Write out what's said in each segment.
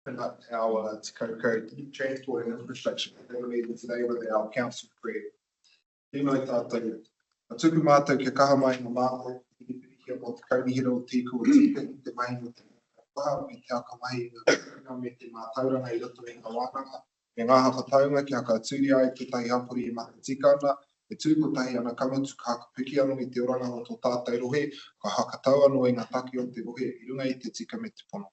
conduct our Koukou transport and infrastructure meeting today with our council prayer. Tēnā tātou. A tuku mātou ke kaha mai ngā mātou i whiwhia o te kaunihira o tīko o tika i te mahi o te whā me te aka mahi ngā me te mātauranga I roto i ngā wānanga. Me ngā hawhataunga ki haka aturi ai te tahi hapuri I mata tika ana. E tūkotahi ana kamatu ka haka piki anu I te oranga o tō tātou rohe, ka haka tau anu I ngā taki o te rohe I runga I te tika me te pono.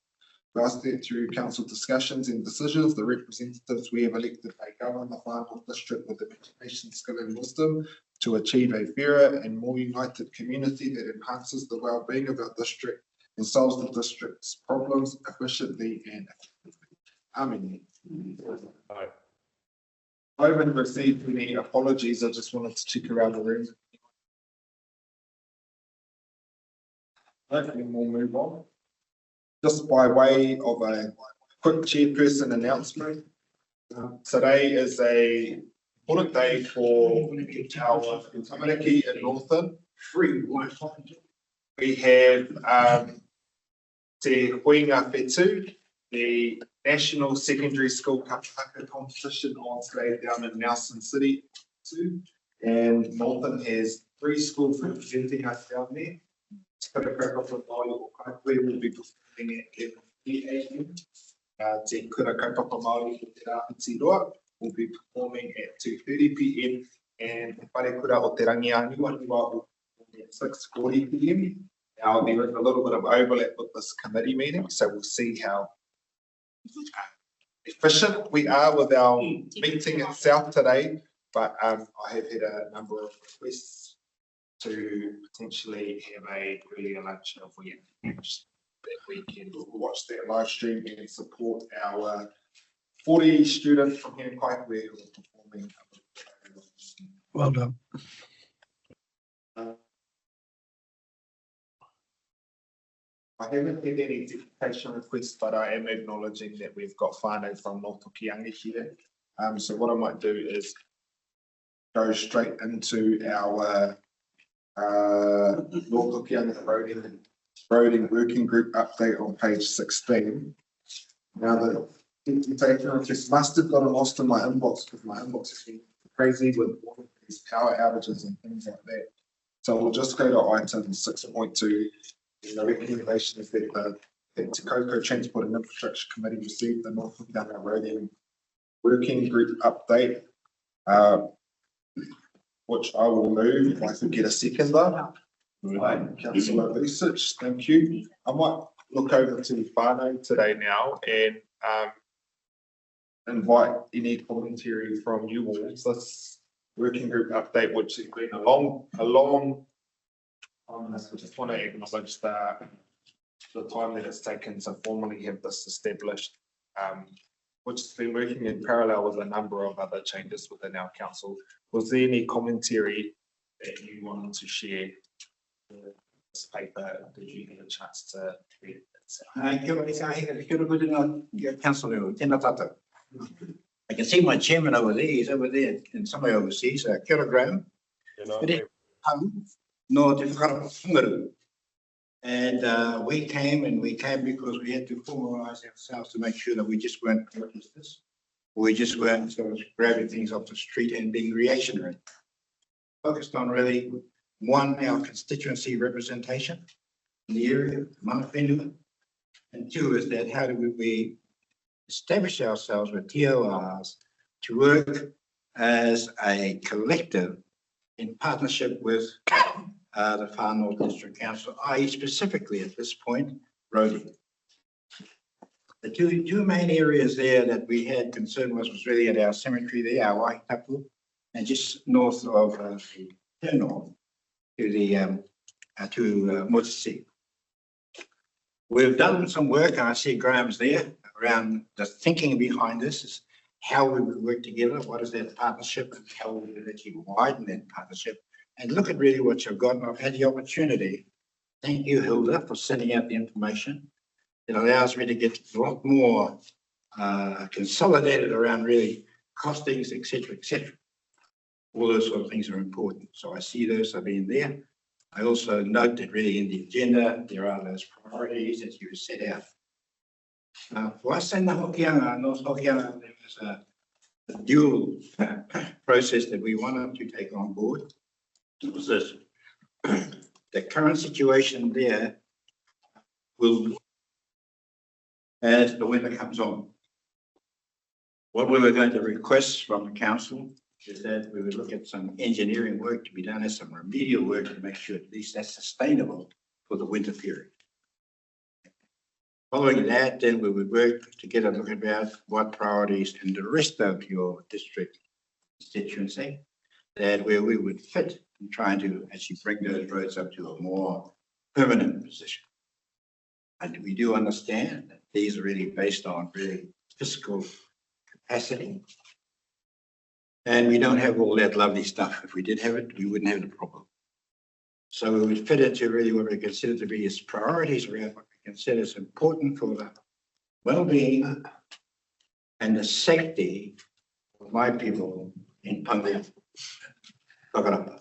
We ask that through council discussions and decisions, the representatives we have elected may govern the Whānau district with imagination, skill and wisdom to achieve a fairer and more united community that enhances the well-being of our district and solves the district's problems efficiently and effectively. Amen. I haven't received any apologies. I just wanted to check around the room. Okay, we'll move on. Just by way of a quick chairperson announcement, today is a important day for our community in Northern. We have Te Huinga Whetū, the National Secondary School Kapahaka competition on today down in Nelson City too. And Northern has 3 schools representing us down there. We will be performing at 11 a.m. Te Kura Kaupapa Māori o Te Rāwhiti will be performing at 2:30 p.m. and Te Whare Kura o Te Rangiāniwa will be at 6:40 p.m. Now there is a little bit of overlap with this committee meeting, so we'll see how efficient we are with our meeting itself today. But I have had a number of requests to potentially have a earlier lunch if we manage that we can watch that live stream and support our 40 students from here in Koukou who are performing. Well done. I haven't had any deputation requests, but I am acknowledging that we've got whānau from Notokianga here. So what I might do is go straight into our Notokianga roading working group update on page 16. Now the deputation request must have gotten lost in my inbox because my inbox has been crazy with all of these power outages and things like that. So we'll just go to item 6.2. The recommendation is that the Te Koukou Transport and Infrastructure Committee received the Notokianga roading working group update, which I will move if I can get a second though. Councillor Research, thank you. I might look over to Whānau today now and invite any commentary from you all. This working group update, which has been a long I just want to acknowledge the time that it's taken to formally have this established, which has been working in parallel with a number of other changes within our council. Was there any commentary that you wanted to share? This paper, did you get a chance to read it? Councillor, tēnā tātou. I can see my chairman over there, he's over there and somebody overseas, kia ora Graham. No te whakarongaru. And we came because we had to formalise ourselves to make sure that we just weren't protesters. We just weren't sort of grabbing things off the street and being reactionary. Focused on really, one, our constituency representation in the area, mana whenua, and two is that how do we establish ourselves with TORs to work as a collective in partnership with the Whānau District Council, i.e. specifically at this point, roading. The two main areas there that we had concern was really at our cemetery there, our Waikapu, and just north of the turn-off to the Motisi. We've done some work, and I see Graham's there, around the thinking behind this, is how we would work together, what is that partnership, and how we would actually widen that partnership, and look at really what you've got. And I've had the opportunity, thank you Hilda for sending out the information. It allows me to get a lot more consolidated around really costings, etc., etc. All those sort of things are important. So I see those have been there. I also note that really in the agenda, there are those priorities that you set out. For us in the Hokianga, North Hokianga, there was a dual process that we wanted to take on board. It was this. The current situation there will, as the winter comes on, what we were going to request from the council is that we would look at some engineering work to be done and some remedial work to make sure at least that's sustainable for the winter period. Following that, then we would work together, look about what priorities in the rest of your district constituency that where we would fit in trying to actually bring those roads up to a more permanent position. And we do understand that these are really based on really fiscal capacity. And we don't have all that lovely stuff. If we did have it, we wouldn't have the problem. So we would fit into really what we consider to be as priorities around what we consider is important for the well-being and the safety of my people in Pangai, Kakarapa.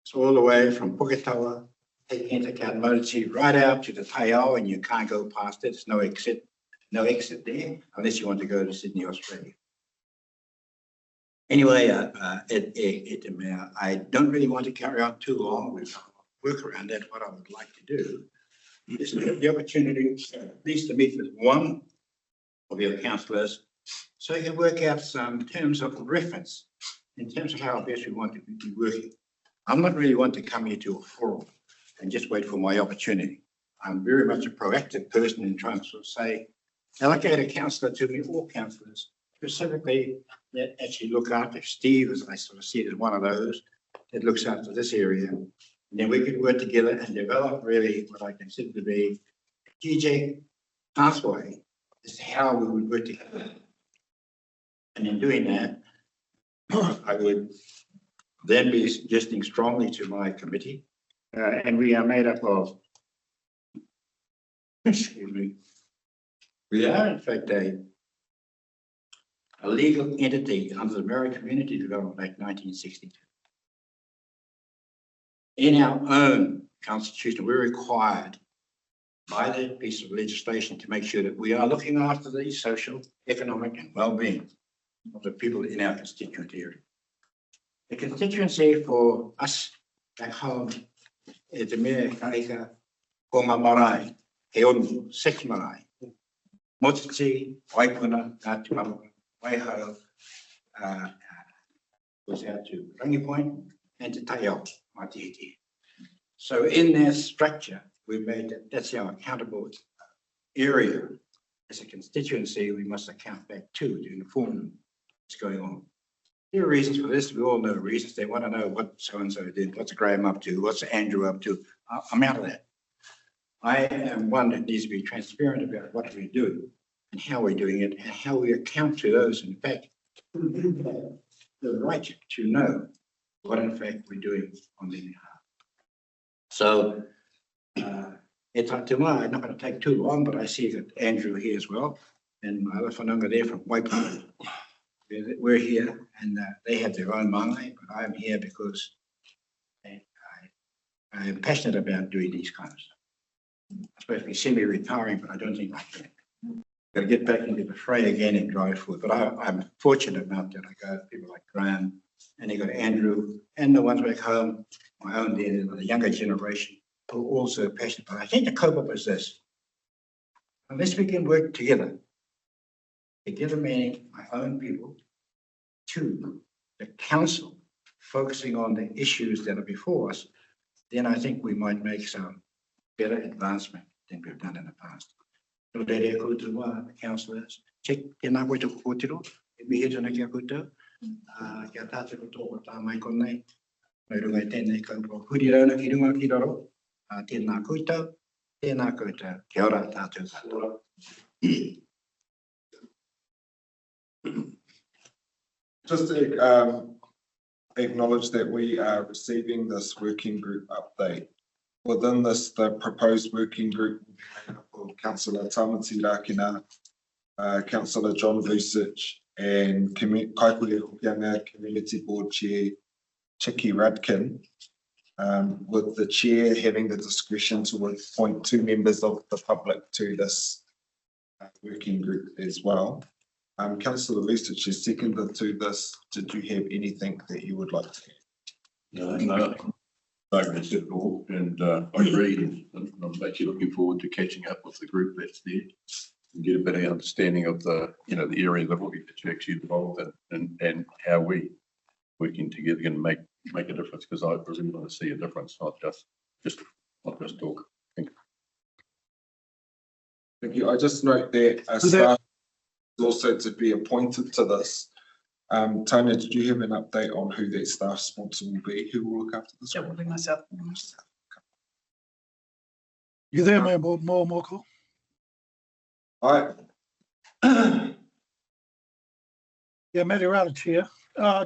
So all the way from Puketawa, taking into account Motichi, right out to the Taiao, and you can't go past it. There's no exit there unless you want to go to Sydney, Australia. Anyway, I don't really want to carry on too long. We've work around that. What I would like to do is to have the opportunity at least to meet with one of your councillors so you can work out some terms of reference in terms of how best we want to be working. I'm not really one to come here to a forum and just wait for my opportunity. I'm very much a proactive person in trying to sort of say, allocate a councillor to me, all councillors, specifically that actually look after Steve, as I sort of see it as one of those that looks after this area. And then we could work together and develop really what I consider to be a strategic pathway as to how we would work together. And in doing that, I would then be suggesting strongly to my committee, and we are made up of, excuse me, we are in fact a legal entity under the Maori Community Development Act 1962. In our own constitution, we're required by that piece of legislation to make sure that we are looking after the social, economic and well-being of the people in our constituent area. The constituency for us back home is the Mea Kaika, Konga Marae, Heonu, 6 Marae, Motichi, Waipuna, Ngāti Waihao, goes out to Rangi Point and to Taiao, Matihiti. So in that structure, we've made that that's our accountable area. As a constituency, we must account back to inform what's going on. There are reasons for this. We all know reasons. They want to know what so-and-so did, what's Graham up to, what's Andrew up to. I'm out of that. I am one that needs to be transparent about what we do and how we're doing it and how we account to those, in fact, who do have the right to know what, in fact, we're doing on their behalf. So, it's up to I'm not going to take too long, but I see that Andrew here as well, and my other whananga there from Waipuna. We're here, and they have their own marae, but I'm here because I am passionate about doing these kind of stuff. I'm supposed to be semi-retiring, but I don't think I can. Got to get back into the fray again and drive forward. But I'm fortunate enough that I got people like Graham, and you got Andrew, and the ones back home, my own there, the younger generation, who are also passionate. But I think the cope-up is this. Unless we can work together meaning my own people, to the council, focusing on the issues that are before us, then I think we might make some better advancement than we've done in the past. So there are the councillors, check tēnā koe tōku kōtiro, e mihi tōna kia koutou, kia tātou tōku tā mai konei, mai runga i tēnei kaupō, huri rauna ki runga ki roro, tēnā koutou, kia ora tātou katoa. Just to acknowledge that we are receiving this working group update. Within this, the proposed working group will be made up of Councillor Tamati Rakina, Councillor John Vucic, and Koukou Hokianga Community Board Chair Chiki Radkin, with the chair having the discretion to appoint 2 members of the public to this working group as well. Councillor Research is seconded to this. Did you have anything that you would like to add? No, that's it all, and I agree, and I'm actually looking forward to catching up with the group that's there and get a better understanding of the, the area that we're actually involved in and how we working together can make a difference, because I really want to see a difference, not just talk. Thank you. Thank you. I just note that staff is also to be appointed to this. Tanya, did you have an update on who that staff sponsor will be? Who will look after this? That will be myself. You there, Mayor Moko? All right. Yeah, Matty Rata, Chair.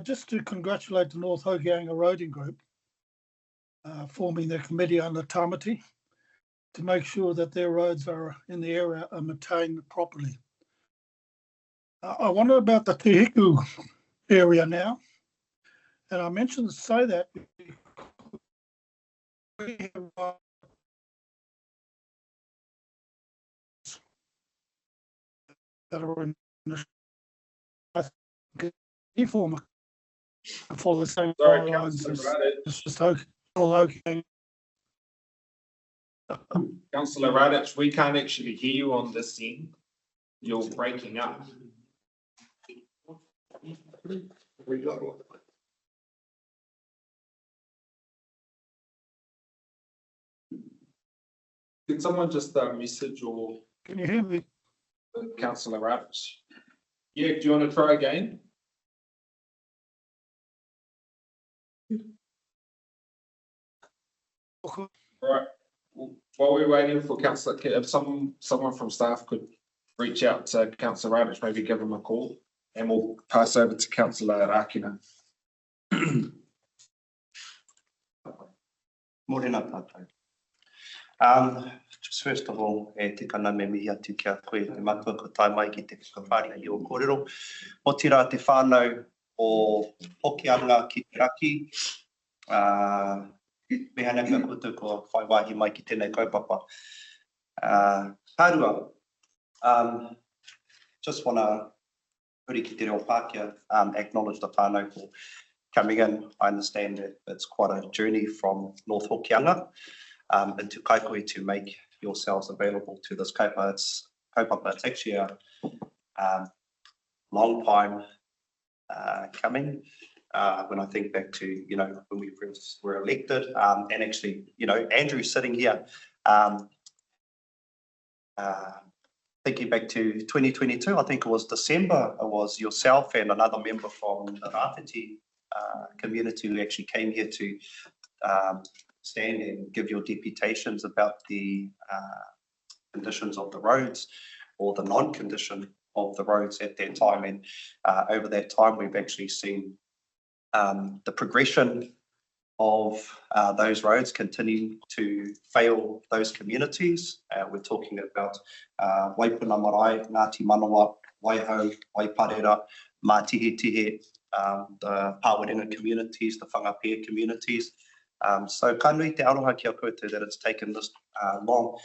Just to congratulate the North Hokianga Roading Group forming their committee under Tamati to make sure that their roads are in the area are maintained properly. I wonder about the Tihiku area now, and I mentioned to say that we have that are in the uniform follow the same Sorry, lines Councillor as just Hokianga. Councillor Radich, we can't actually hear you on this end. You're breaking up. Can someone just message or Can you hear me? Councillor Radich? Yeah, do you want to try again? All right. While we're waiting for Councillor, if someone from staff could reach out to Councillor Radich, maybe give him a call, and we'll pass over to Councillor Rakina. Morena tātou. Just first of all, te kana me mihi atu ki a koe, te matua ko tai mai ki te whakawhāria i o kōrero. O tira te whānau o Hokianga ki te raki, meha neka koutou ko whai wāhi mai ki tēnei kaupapa. Hārua, just want to huri ki te reo Pākehā, acknowledge the whānau for coming in. I understand that it's quite a journey from North Hokianga into Koukou to make yourselves available to this kaupapa. It's actually a long time coming. When I think back to, when we first were elected, and actually, Andrew sitting here, thinking back to 2022, I think it was December, it was yourself and another member from the Rāwhiti community who actually came here to stand and give your deputations about the conditions of the roads or the non-condition of the roads at that time. And over that time, we've actually seen the progression of those roads continue to fail those communities. We're talking about Waipuna Marae, Ngāti Manawa, Waihau, Waiparera, Mātihitihe, the Pāwerenga communities, the Whangapea communities. So ka nui te aroha ki a koutou that it's taken this long.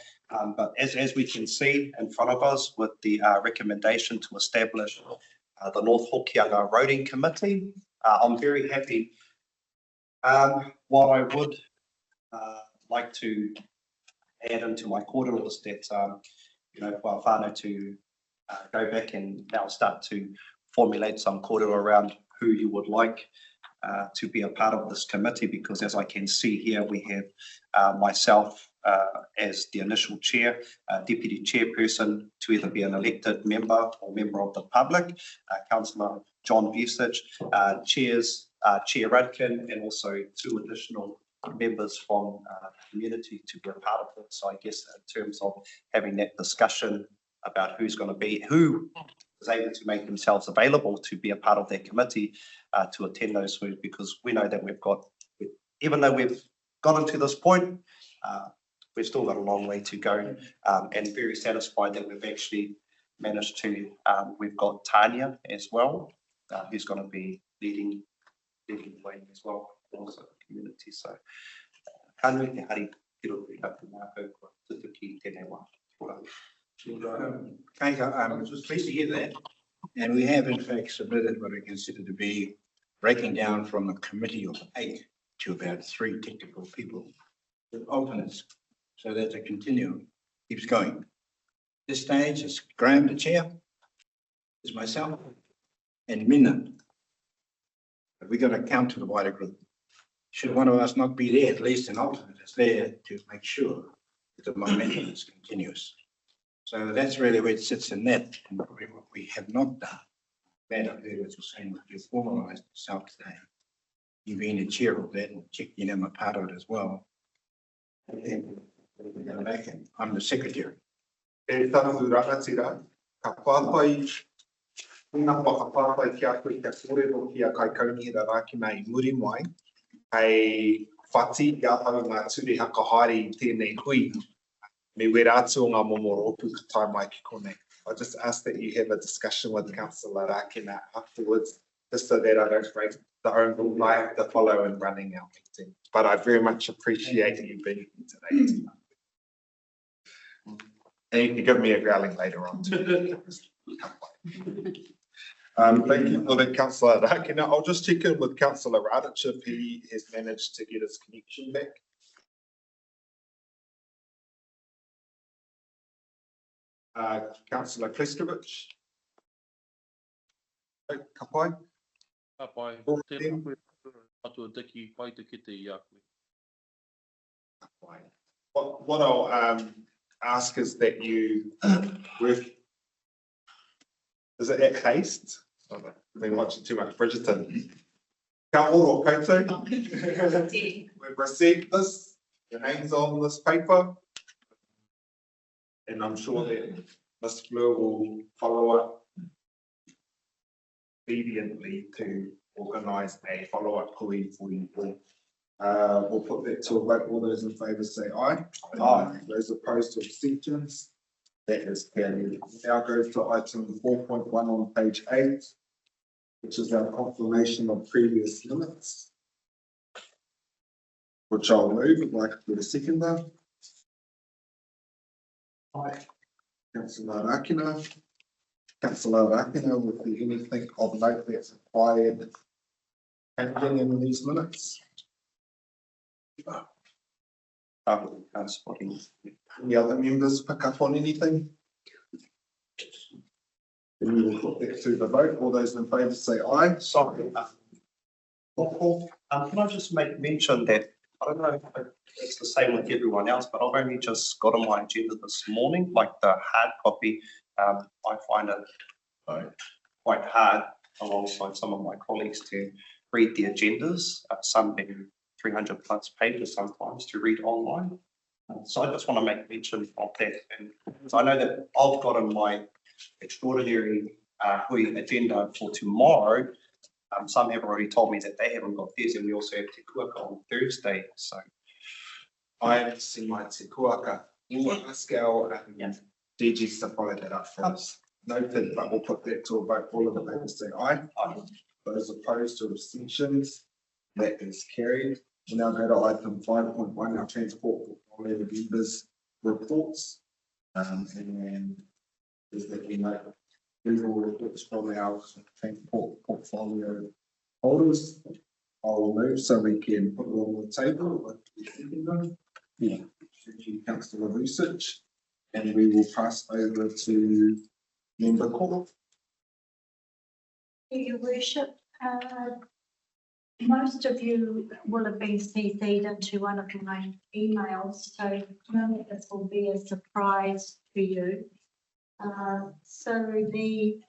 But as we can see in front of us with the recommendation to establish the North Hokianga Roading Committee, I'm very happy. What I would like to add into my kōrero is that, for whānau to go back and now start to formulate some kōrero around who you would like to be a part of this committee, because as I can see here, we have myself as the initial chair, deputy chairperson to either be an elected member or member of the public, Councillor John Vucic, Chair Rudkin, and also 2 additional members from the community to be a part of it. So I guess in terms of having that discussion about who is able to make themselves available to be a part of that committee to attend those, because we know that even though we've gotten to this point, we've still got a long way to go, and very satisfied that we've actually managed to, we've got Tanya as well, who's going to be leading the way as well, also the community. So, ka nui te hari ki roto i taku mākou kua tutuki tēnei wā. Koukou, I'm just pleased to hear that. And we have in fact submitted what we consider to be breaking down from a committee of 8 to about 3 technical people with alternates, so that the continuum keeps going. This stage is Graham, the chair, is myself, and Minna. But we got to count to the wider group. Should one of us not be there, at least an alternate is there to make sure that the momentum is continuous. So that's really where it sits in that, and probably what we have not done. Glad I heard what you're saying, you formalised yourself today. You being the chair of that and checking in, I'm a part of it as well. And then we go back and I'm the secretary. E tātou rangatira, ka pāpai, nga whakapāpai ki a koe kia kōrero ki a kai kaunihira rākina I muri mai, hei whati i ahau ngā ture haka haere I tēnei hui, me wera atu o ngā momoropu ka tai mai ki konei. I just ask that you have a discussion with Councillor Rākina afterwards, just so that I don't break the own rule I have to follow in running our meeting. But I very much appreciate you being here today. And you can give me a growling later on too. Thank you for that, Councillor Rākina. I'll just check in with Councillor Radich if he has managed to get his connection back. Councillor Klistovich. Ka pai? Ka pai, tēnā koe atua diki, pai te kite I a koe. What I'll ask is that you work. Is it at haste? I've been watching too much Bridgerton. Ka oro koutou. We've received this. Your name's on this paper. And I'm sure that Ms. Fleur will follow up obediently to organise a follow-up hui for you all. We'll put that to a vote. All those in favour say aye. Aye. Those opposed to abstentions. That is carried. Now goes to item 4.1 on page 8, which is our confirmation of previous limits, which I'll move. I'd like to get a seconder. Aye. Councillor Rākina. Councillor Rākina, would there be anything of note that's required changing in these minutes? Spotting. Any other members pick up on anything? Then we will put that to the vote. All those in favour say aye. Sorry. Can I just make mention that, I don't know if it's the same with everyone else, but I've only just got on my agenda this morning, like the hard copy. I find it quite hard alongside some of my colleagues to read the agendas, some being 300 plus pages sometimes to read online. So I just want to make mention of that. And so I know that I've got on my extraordinary hui agenda for tomorrow. Some have already told me that they haven't got theirs, and we also have Te Kuaka on Thursday. So I haven't seen my Te Kuaka. You want to scale and DGs to follow that up for us. Noted, but we'll put that to a vote. All of the members say aye. Aye. Those opposed to abstentions, that is carried. We now go to item 5.1, our transport portfolio members' reports. And is that we know general reports from our transport portfolio holders. I'll move so we can put it on the table. Yeah. Thank you, Councillor Research. And we will pass over to Member Koukou. Your Worship, most of you will have been CC'd into one of my emails, so none of this will be a surprise to you. So the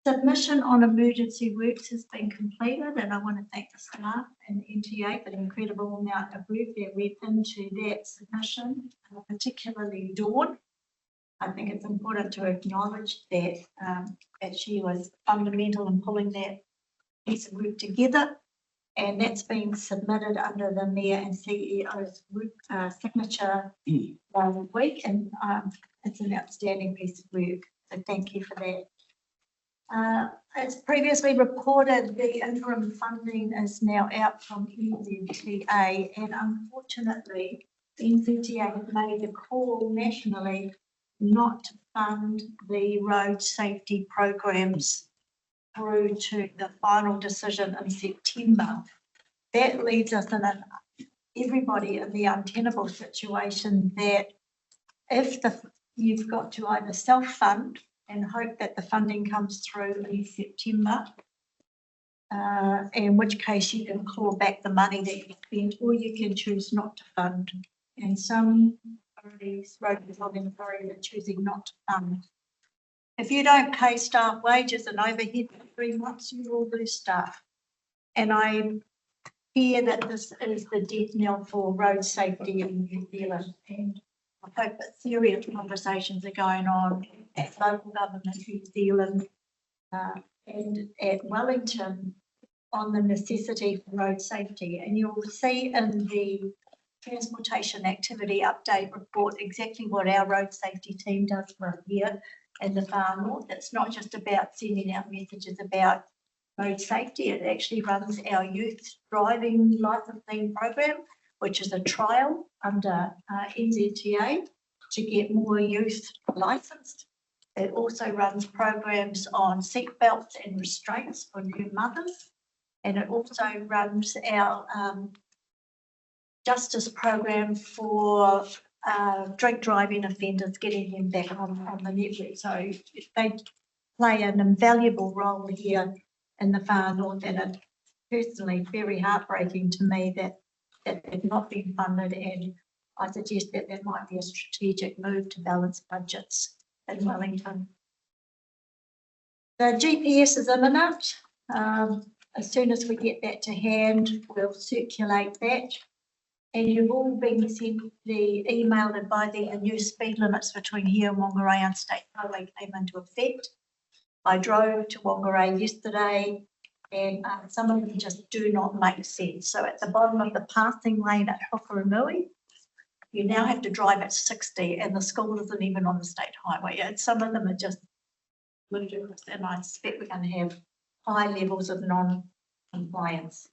submission on emergency works has been completed, and I want to thank the staff and NTA for the incredible amount of work that went into that submission, particularly Dawn. I think it's important to acknowledge that she was fundamental in pulling that piece of work together, and that's been submitted under the Mayor and CEO's signature week, and it's an outstanding piece of work, so thank you for that. As previously reported, the interim funding is now out from NZTA, and unfortunately, the NZTA have made a call nationally not to fund the road safety programs through to the final decision in September. That leaves us in everybody in the untenable situation that if you've got to either self-fund and hope that the funding comes through in September, in which case you can claw back the money that you spent, or you can choose not to fund. And some authorities, road development authorities, are choosing not to fund. If you don't pay staff wages and overhead for 3 months, you will lose staff. And I hear that this is the death knell for road safety in New Zealand. And I hope that serious conversations are going on at local government New Zealand and at Wellington on the necessity for road safety. And you'll see in the Transportation Activity Update report exactly what our road safety team does for here in the far north. It's not just about sending out messages about road safety. It actually runs our youth driving licensing program, which is a trial under NZTA to get more youth licensed. It also runs programs on seatbelts and restraints for new mothers. And it also runs our justice program for drink driving offenders, getting them back on the network. So they play an invaluable role here in the far north, and it's personally very heartbreaking to me that they've not been funded, and I suggest that there might be a strategic move to balance budgets in Wellington. The GPS is imminent. As soon as we get that to hand, we'll circulate that. And you've all been sent the email advising the new speed limits between here and Whangarei on State Highway came into effect. I drove to Whangarei yesterday, and some of them just do not make sense. So at the bottom of the passing lane at Hokaranui, you now have to drive at 60, and the school isn't even on the state highway. And some of them are just ludicrous, and I suspect we're going to have high levels of non-compliance.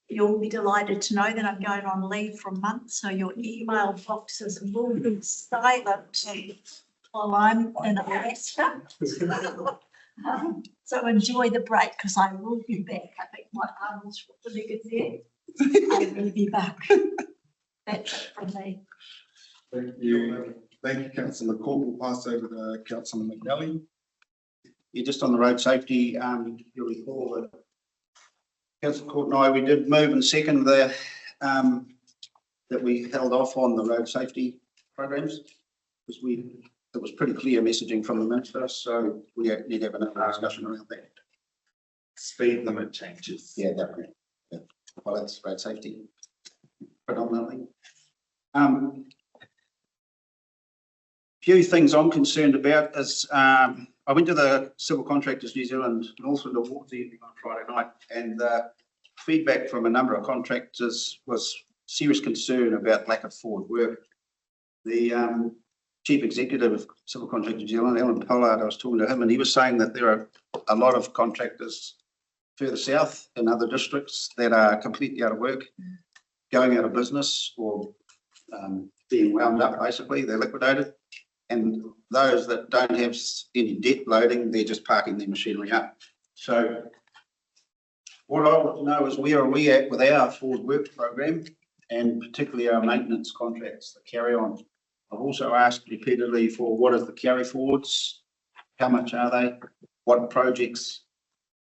You'll be delighted to know that I'm going on leave for a month, so your email boxes will be silent while I'm in Alaska. So enjoy the break, because I will be back. I think my arms were really good there. I will be back. That's it from me. Thank you. Thank you, Councillor Koukou. We'll pass over to Councillor McNally. Yeah, just on the road safety, you'll recall that Councillor Court and I, we did move and second the that we held off on the road safety programs because it was pretty clear messaging from the minister, so we need to have another discussion around that. Speed limit changes. Yeah, definitely. Yeah. Well, that's road safety predominantly. Few things I'm concerned about is I went to the Civil Contractors New Zealand Northland Awards evening on Friday night, and feedback from a number of contractors was serious concern about lack of forward work. The Chief Executive of Civil Contractors New Zealand, Alan Pollard, I was talking to him, and he was saying that there are a lot of contractors further south in other districts that are completely out of work, going out of business, or being wound up, basically, they're liquidated. And those that don't have any debt loading, they're just parking their machinery up. So what I want to know is where are we at with our forward work program, and particularly our maintenance contracts, the carry on. I've also asked repeatedly for what is the carry forwards, how much are they, what projects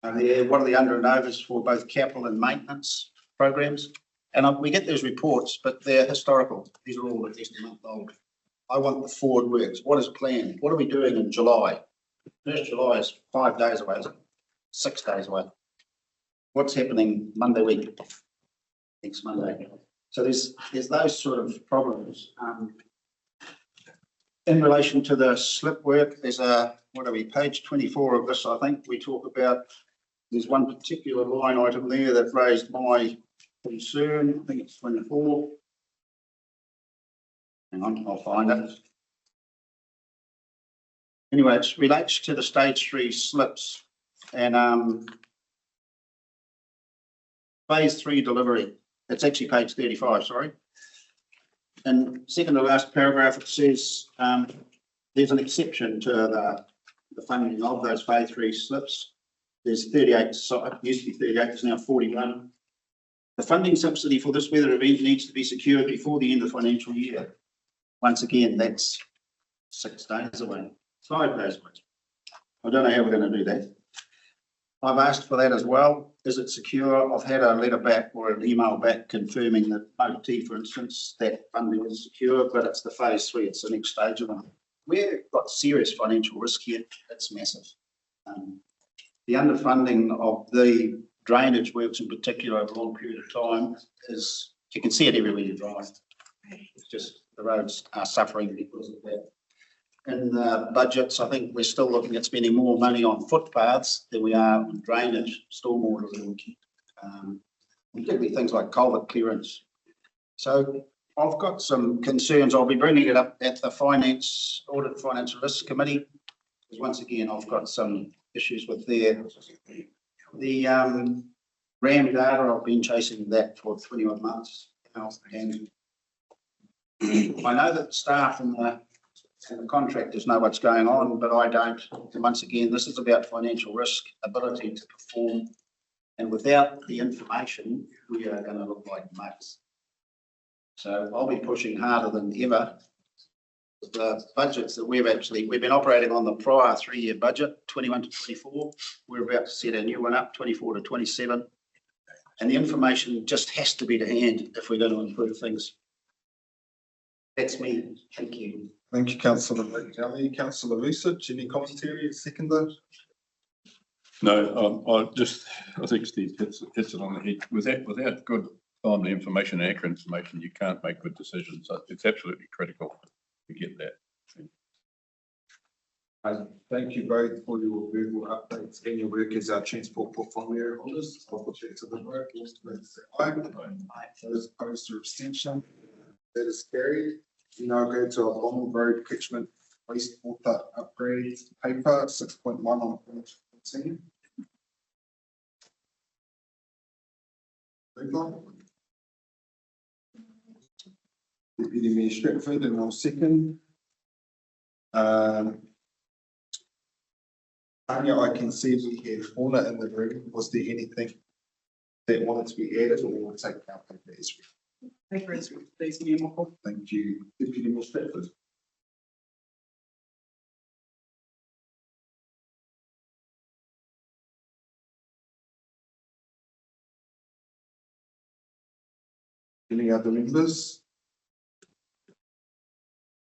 are there, what are the under and overs for both capital and maintenance programs. And we get those reports, but they're historical. These are all at least a month old. I want the forward works. What is planned? What are we doing in July? 1st July is 5 days away, 6 days away. What's happening Monday week? Next Monday. So there's those sort of problems. In relation to the slip work, there's page 24 of this, I think, we talk about, there's one particular line item there that raised my concern. I think it's 24. Hang on, I'll find it. Anyway, it relates to the stage 3 slips and phase 3 delivery. It's actually page 35, sorry. in second to last paragraph, it says, there's an exception to the funding of those phase 3 slips. There's 38, so it used to be 38, it's now 41. The funding subsidy for this weather event needs to be secured before the end of the financial year. Once again, that's 6 days away, 5 days away. I don't know how we're going to do that. I've asked for that as well. Is it secure? I've had a letter back or an email back confirming that OT, for instance, that funding is secure, but it's the phase 3. It's the next stage of it. We've got serious financial risk here. It's massive. The underfunding of the drainage works in particular over a long period of time is, you can see it everywhere you drive. It's just the roads are suffering because of that. In the budgets, I think we're still looking at spending more money on footpaths than we are on drainage, stormwater, particularly things like culvert clearance. So I've got some concerns. I'll be bringing it up at the Audit Finance Risk Committee, because once again, I've got some issues with there. The RAM data, I've been chasing that for 21 months now, and I know that staff and the contractors know what's going on, but I don't. And once again, this is about financial risk, ability to perform, and without the information, we are going to look like mugs. So I'll be pushing harder than ever. The budgets that we've been operating on the prior 3-year budget, 21 to 24. We're about to set a new one up, 24 to 27. And the information just has to be to hand if we're going to improve things. That's me. Thank you. Thank you, councillor Kelly. Councillor Lucic, any commentary? Seconder? No, I think Steve hits it on the head. Without good, timely information, accurate information, you can't make good decisions. So it's absolutely critical to get that. Thank you both for your verbal updates and your work as our transport portfolio holders. I'll put you to the vote. Those in favour say aye. Those opposed to abstention. That is carried. We now go to our Long Road catchment wastewater upgrade paper 6.1 on page 14. Deputy Mayor Stratford, and I'll second. Tanya, I can see we have Orna in the room. Was there anything that wanted to be added, or we'll take our paper as well? Paper is please, Mayor Mockle. Thank you, Deputy Mayor Stratford. Any other members?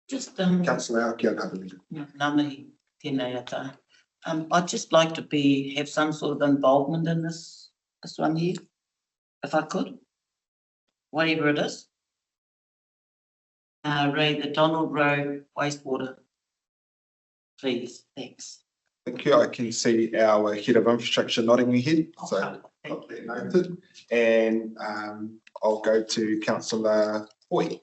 Just Councillor Aoki, another member. Namahi tēnei ata. I'd just like to have some sort of involvement in this one here, if I could, whatever it is. Ray, the Donald Road wastewater, please, thanks. Thank you. I can see our head of infrastructure nodding her head, so Thank you. noted. And I'll go to Councillor Hoy.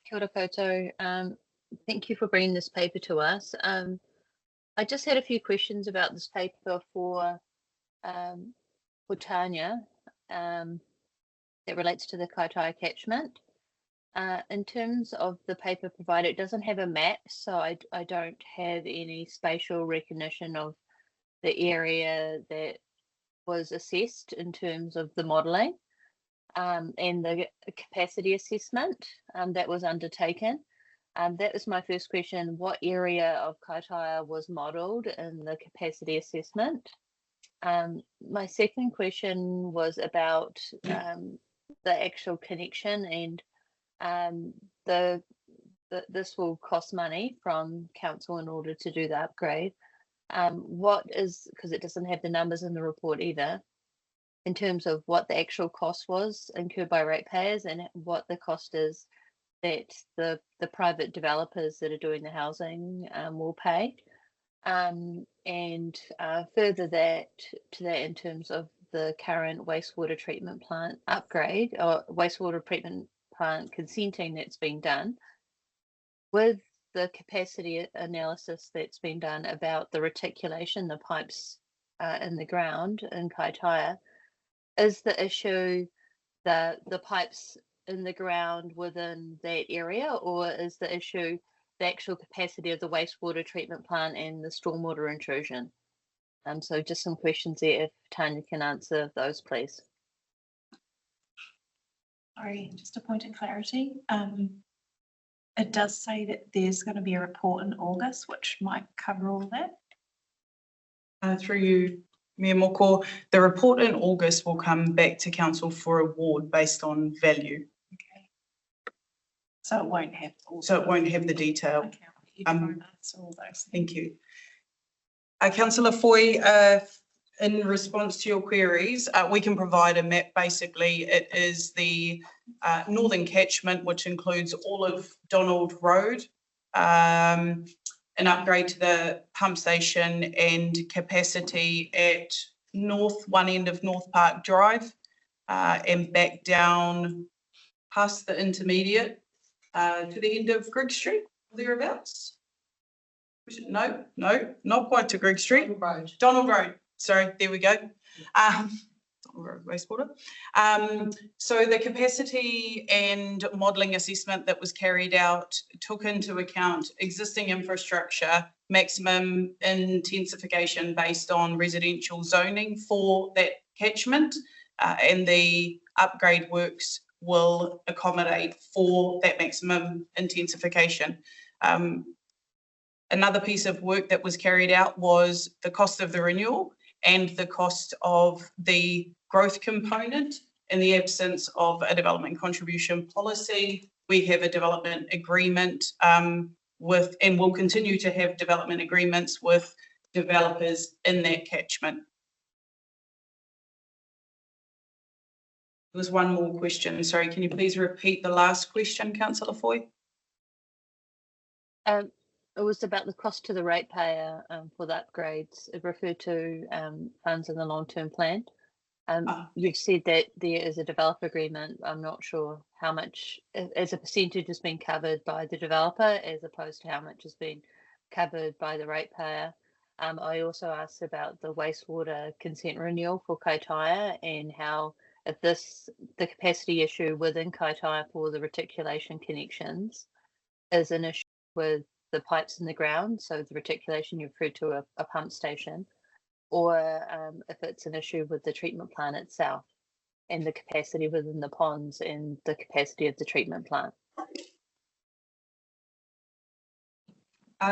Kia ora koutou. Thank you for bringing this paper to us. I just had a few questions about this paper for Tanya that relates to the Kaitaia catchment. In terms of the paper provided, it doesn't have a map, so I don't have any spatial recognition of the area that was assessed in terms of the modelling and the capacity assessment that was undertaken. That was my first question. What area of Kaitaia was modelled in the capacity assessment? My second question was about the actual connection, and this will cost money from council in order to do the upgrade. What is, because it doesn't have the numbers in the report either, in terms of what the actual cost was incurred by ratepayers and what the cost is that the private developers that are doing the housing will pay. And further to that in terms of the current wastewater treatment plant upgrade or wastewater treatment plant consenting that's been done, with the capacity analysis that's been done about the reticulation, the pipes in the ground in Kaitaia, is the issue the pipes in the ground within that area, or is the issue the actual capacity of the wastewater treatment plant and the stormwater intrusion? So just some questions there, if Tanya can answer those, please. Sorry, just a point of clarity. It does say that there's going to be a report in August, which might cover all that. Through you, Mayor Moko, the report in August will come back to council for award based on value. Okay. So it won't have all. So it won't have the detail. Okay, you don't answer all those. Thank you. Councillor Foy, in response to your queries, we can provide a map. Basically, it is the northern catchment, which includes all of Donald Road, an upgrade to the pump station and capacity at one end of North Park Drive, and back down past the intermediate to the end of Grigg Street, thereabouts. No, not quite to Grigg Street. Donald Road. Sorry, there we go. Wastewater. So the capacity and modelling assessment that was carried out took into account existing infrastructure, maximum intensification based on residential zoning for that catchment, and the upgrade works will accommodate for that maximum intensification. Another piece of work that was carried out was the cost of the renewal and the cost of the growth component. In the absence of a development contribution policy, we have a development agreement with, and will continue to have development agreements with developers in that catchment. There was one more question. Sorry, can you please repeat the last question, Councillor Foy? It was about the cost to the ratepayer for the upgrades. It referred to funds in the long-term plan. You've said that there is a developer agreement. I'm not sure how much, as a percentage, has been covered by the developer as opposed to how much has been covered by the ratepayer. I also asked about the wastewater consent renewal for Kaitaia and how, if the capacity issue within Kaitaia for the reticulation connections is an issue with the pipes in the ground, so the reticulation you referred to a pump station, or if it's an issue with the treatment plant itself and the capacity within the ponds and the capacity of the treatment plant.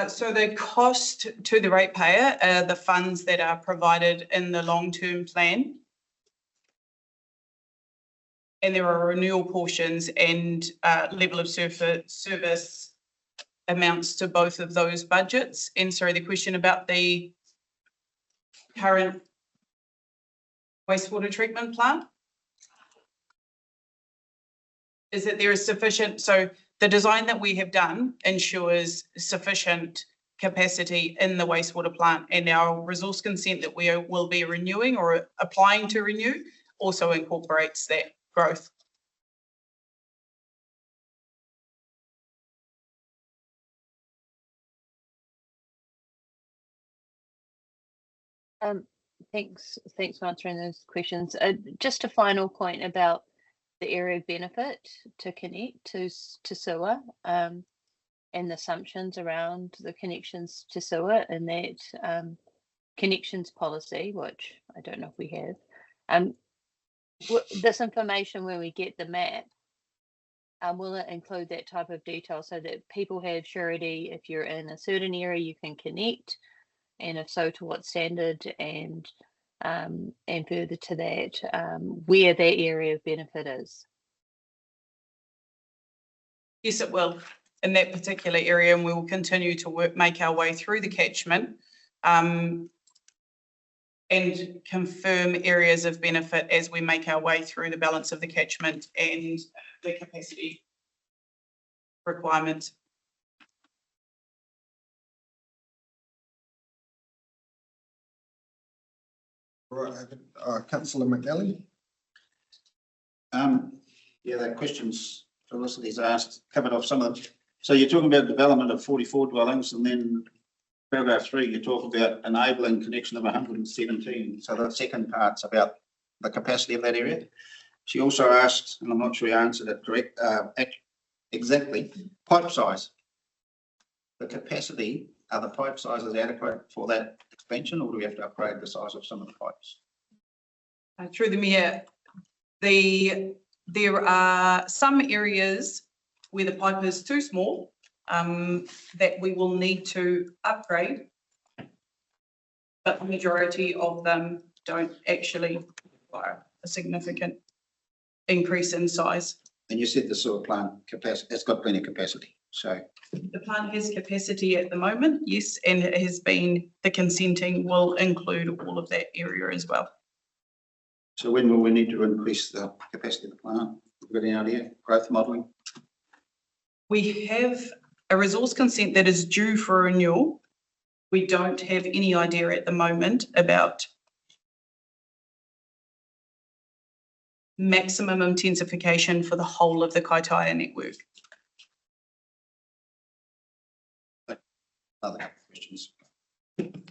So the cost to the ratepayer are the funds that are provided in the long-term plan. And there are renewal portions and level of service amounts to both of those budgets. And sorry, the question about the current wastewater treatment plant is that there is sufficient, so the design that we have done ensures sufficient capacity in the wastewater plant, and our resource consent that we will be renewing or applying to renew also incorporates that growth. Thanks for answering those questions. Just a final point about the area of benefit to connect to sewer, and the assumptions around the connections to sewer and that connections policy, which I don't know if we have. This information, when we get the map, will it include that type of detail so that people have surety if you're in a certain area you can connect, and if so, to what standard, and further to that, where that area of benefit is? Yes, it will in that particular area, and we will continue to make our way through the catchment and confirm areas of benefit as we make our way through the balance of the catchment and the capacity requirements. Right, Councillor McNally. Yeah, the questions Felicity's asked covered off some of them. So you're talking about development of 44 dwellings, and then paragraph 3, you talk about enabling connection of 117. So the second part's about the capacity of that area. She also asked, and I'm not sure you answered it exactly, pipe size. The capacity, are the pipe sizes adequate for that expansion, or do we have to upgrade the size of some of the pipes? Through the mayor, there are some areas where the pipe is too small that we will need to upgrade. But the majority of them don't actually require a significant increase in size. And you said the sewer plant capacity, it's got plenty of capacity, so. The plant has capacity at the moment, yes, and it has been, the consenting will include all of that area as well. So when will we need to increase the capacity of the plant? We've got any idea, growth modelling? We have a resource consent that is due for renewal. We don't have any idea at the moment about maximum intensification for the whole of the Kaitaia network. Other questions? Thank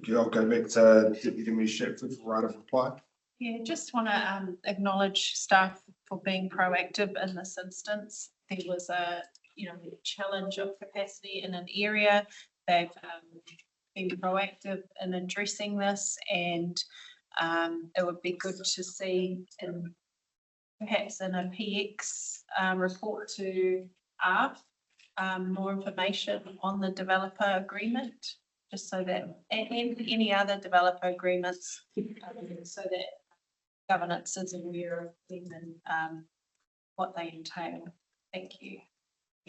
you. I'll go back to Deputy Mayor Shepford for right of reply. Yeah, just want to acknowledge staff for being proactive in this instance. There was a, challenge of capacity in an area. They've been proactive in addressing this, and it would be good to see perhaps in a PX report to ARF more information on the developer agreement, just so that, and any other developer agreements, so that governance is aware of them and what they entail. Thank you.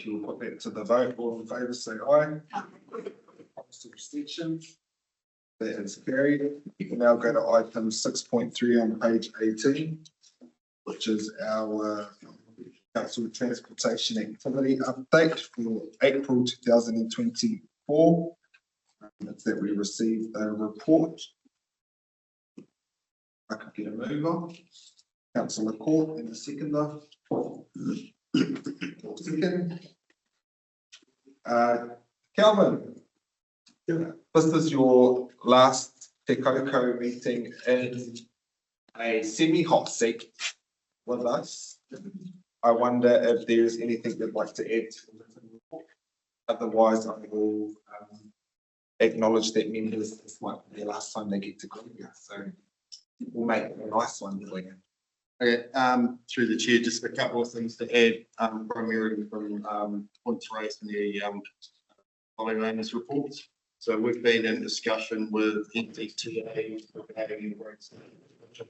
We'll put that to the vote. All in favour, say aye. Opposed or abstentions? That is carried. You can now go to item 6.3 on page 18, which is our Council Transportation Activity Update for April 2024. It's that we received a report. I could get a mover. Councillor Court and a seconder. Second. Calvin, this is your last Te Koukou meeting in a semi-hot seat with us. I wonder if there is anything you'd like to add to the report. Otherwise, I will acknowledge that members, this might be the last time they get to go here, so we'll make it a nice one for you. Okay, through the chair, just a couple of things to add, primarily from points raised in the following owners reports. So we've been in discussion with NZTA regarding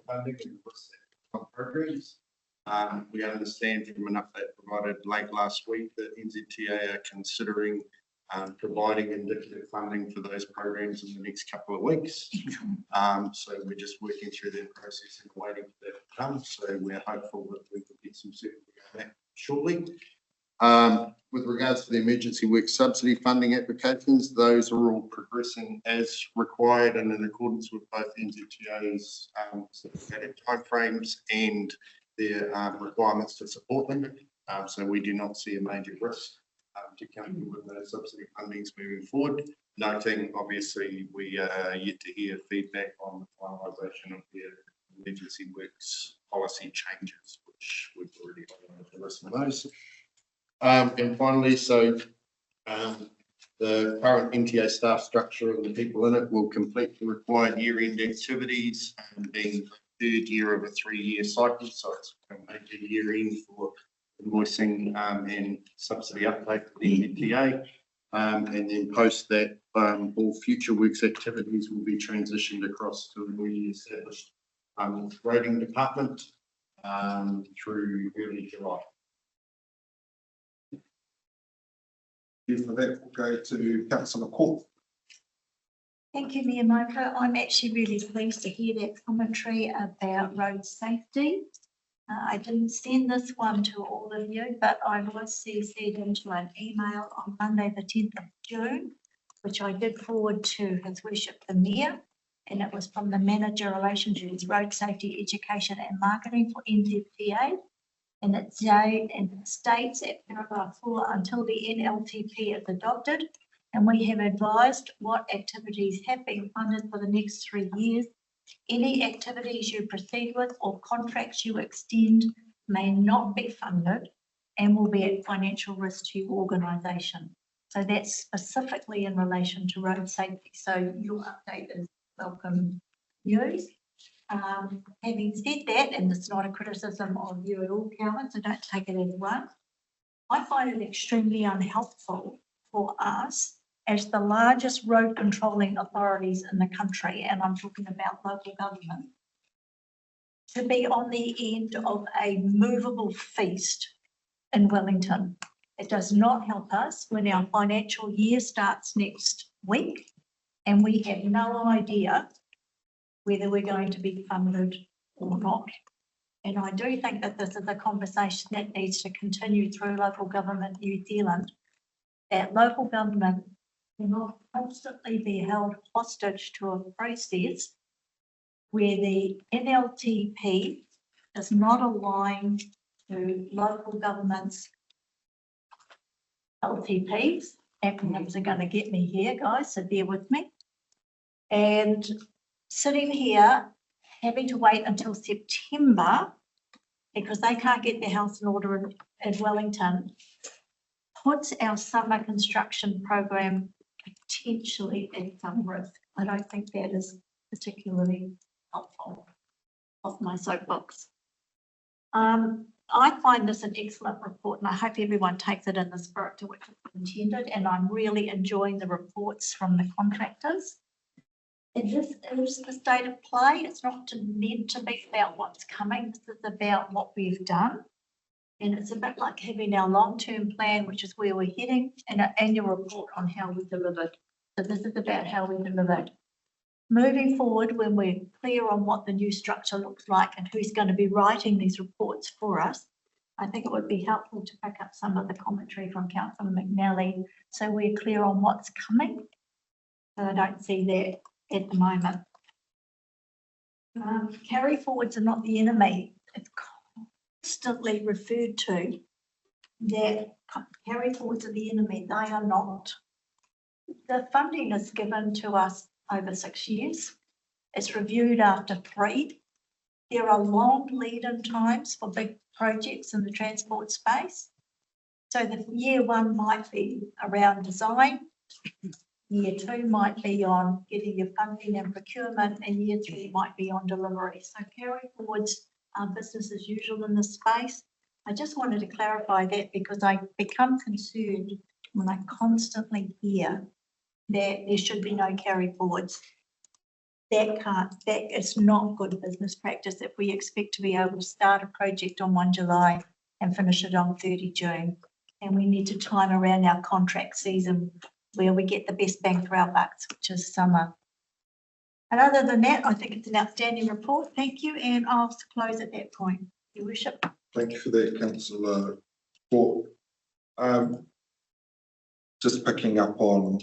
funding and programs. We understand from an update provided late last week that NZTA are considering providing indicative funding for those programs in the next couple of weeks. So we're just working through that process and waiting for that to come. So we're hopeful that we can get some certainty on that shortly. With regards to the emergency work subsidy funding applications, those are all progressing as required and in accordance with both NZTA's timeframes and their requirements to support them. So we do not see a major risk to come with those subsidy fundings moving forward. Noting, obviously, we are yet to hear feedback on the finalisation of their emergency works policy changes, which we've already highlighted the rest of those. And finally, so the current NTA staff structure and the people in it will complete the required year-end activities, being the third year of a 3-year cycle. So it's a major year-end for invoicing and subsidy update for the NTA. And then post that, all future works activities will be transitioned across to a newly established roading department through early July. For that, we'll go to Councillor Court. Thank you, Mayor Moko. I'm actually really pleased to hear that commentary about road safety. I didn't send this one to all of you, but I was CC'd into an email on Monday, the 10th of June, which I did forward to His Worship the Mayor, and it was from the Manager Relationships, Road Safety, Education and Marketing for NZTA. And it states at paragraph 4, until the NLTP is adopted, and we have advised what activities have been funded for the next 3 years, Any activities you proceed with or contracts you extend may not be funded and will be at financial risk to your organisation. So that's specifically in relation to road safety. So your update is welcome news. Having said that, and it's not a criticism of you at all, Calvin, so don't take it as one. I find it extremely unhelpful for us as the largest road controlling authorities in the country, and I'm talking about local government, to be on the end of a movable feast in Wellington. It does not help us when our financial year starts next week and we have no idea whether we're going to be funded or not. And I do think that this is a conversation that needs to continue through local government New Zealand, that local government will not constantly be held hostage to a process where the NLTP does not align to local government's LTPs. Acronyms are going to get me here, guys, so bear with me. And sitting here, having to wait until September because they can't get their house in order in Wellington, puts our summer construction program potentially at some risk. I don't think that is particularly helpful. Off my soapbox. I find this an excellent report and I hope everyone takes it in the spirit to which it's intended, and I'm really enjoying the reports from the contractors. And this is the state of play. It's not meant to be about what's coming. This is about what we've done. And it's a bit like having our long-term plan, which is where we're heading, and an annual report on how we delivered. So this is about how we delivered. Moving forward, when we're clear on what the new structure looks like and who's going to be writing these reports for us, I think it would be helpful to pick up some of the commentary from Councillor McNally so we're clear on what's coming. So I don't see that at the moment. Carry forwards are not the enemy. It's constantly referred to that carry forwards are the enemy. They are not. The funding is given to us over 6 years. It's reviewed after 3. There are long lead-in times for big projects in the transport space. So the year 1 might be around design. Year 2 might be on getting your funding and procurement, and year 3 might be on delivery. So carry forwards are business as usual in this space. I just wanted to clarify that because I become concerned when I constantly hear that there should be no carry forwards. That is not good business practice if we expect to be able to start a project on 1 July and finish it on 30 June. And we need to time around our contract season where we get the best bang for our bucks, which is summer. And other than that, I think it's an outstanding report. Thank you, and I'll close at that point. Your worship. Thank you for that, Councillor Ford. Just picking up on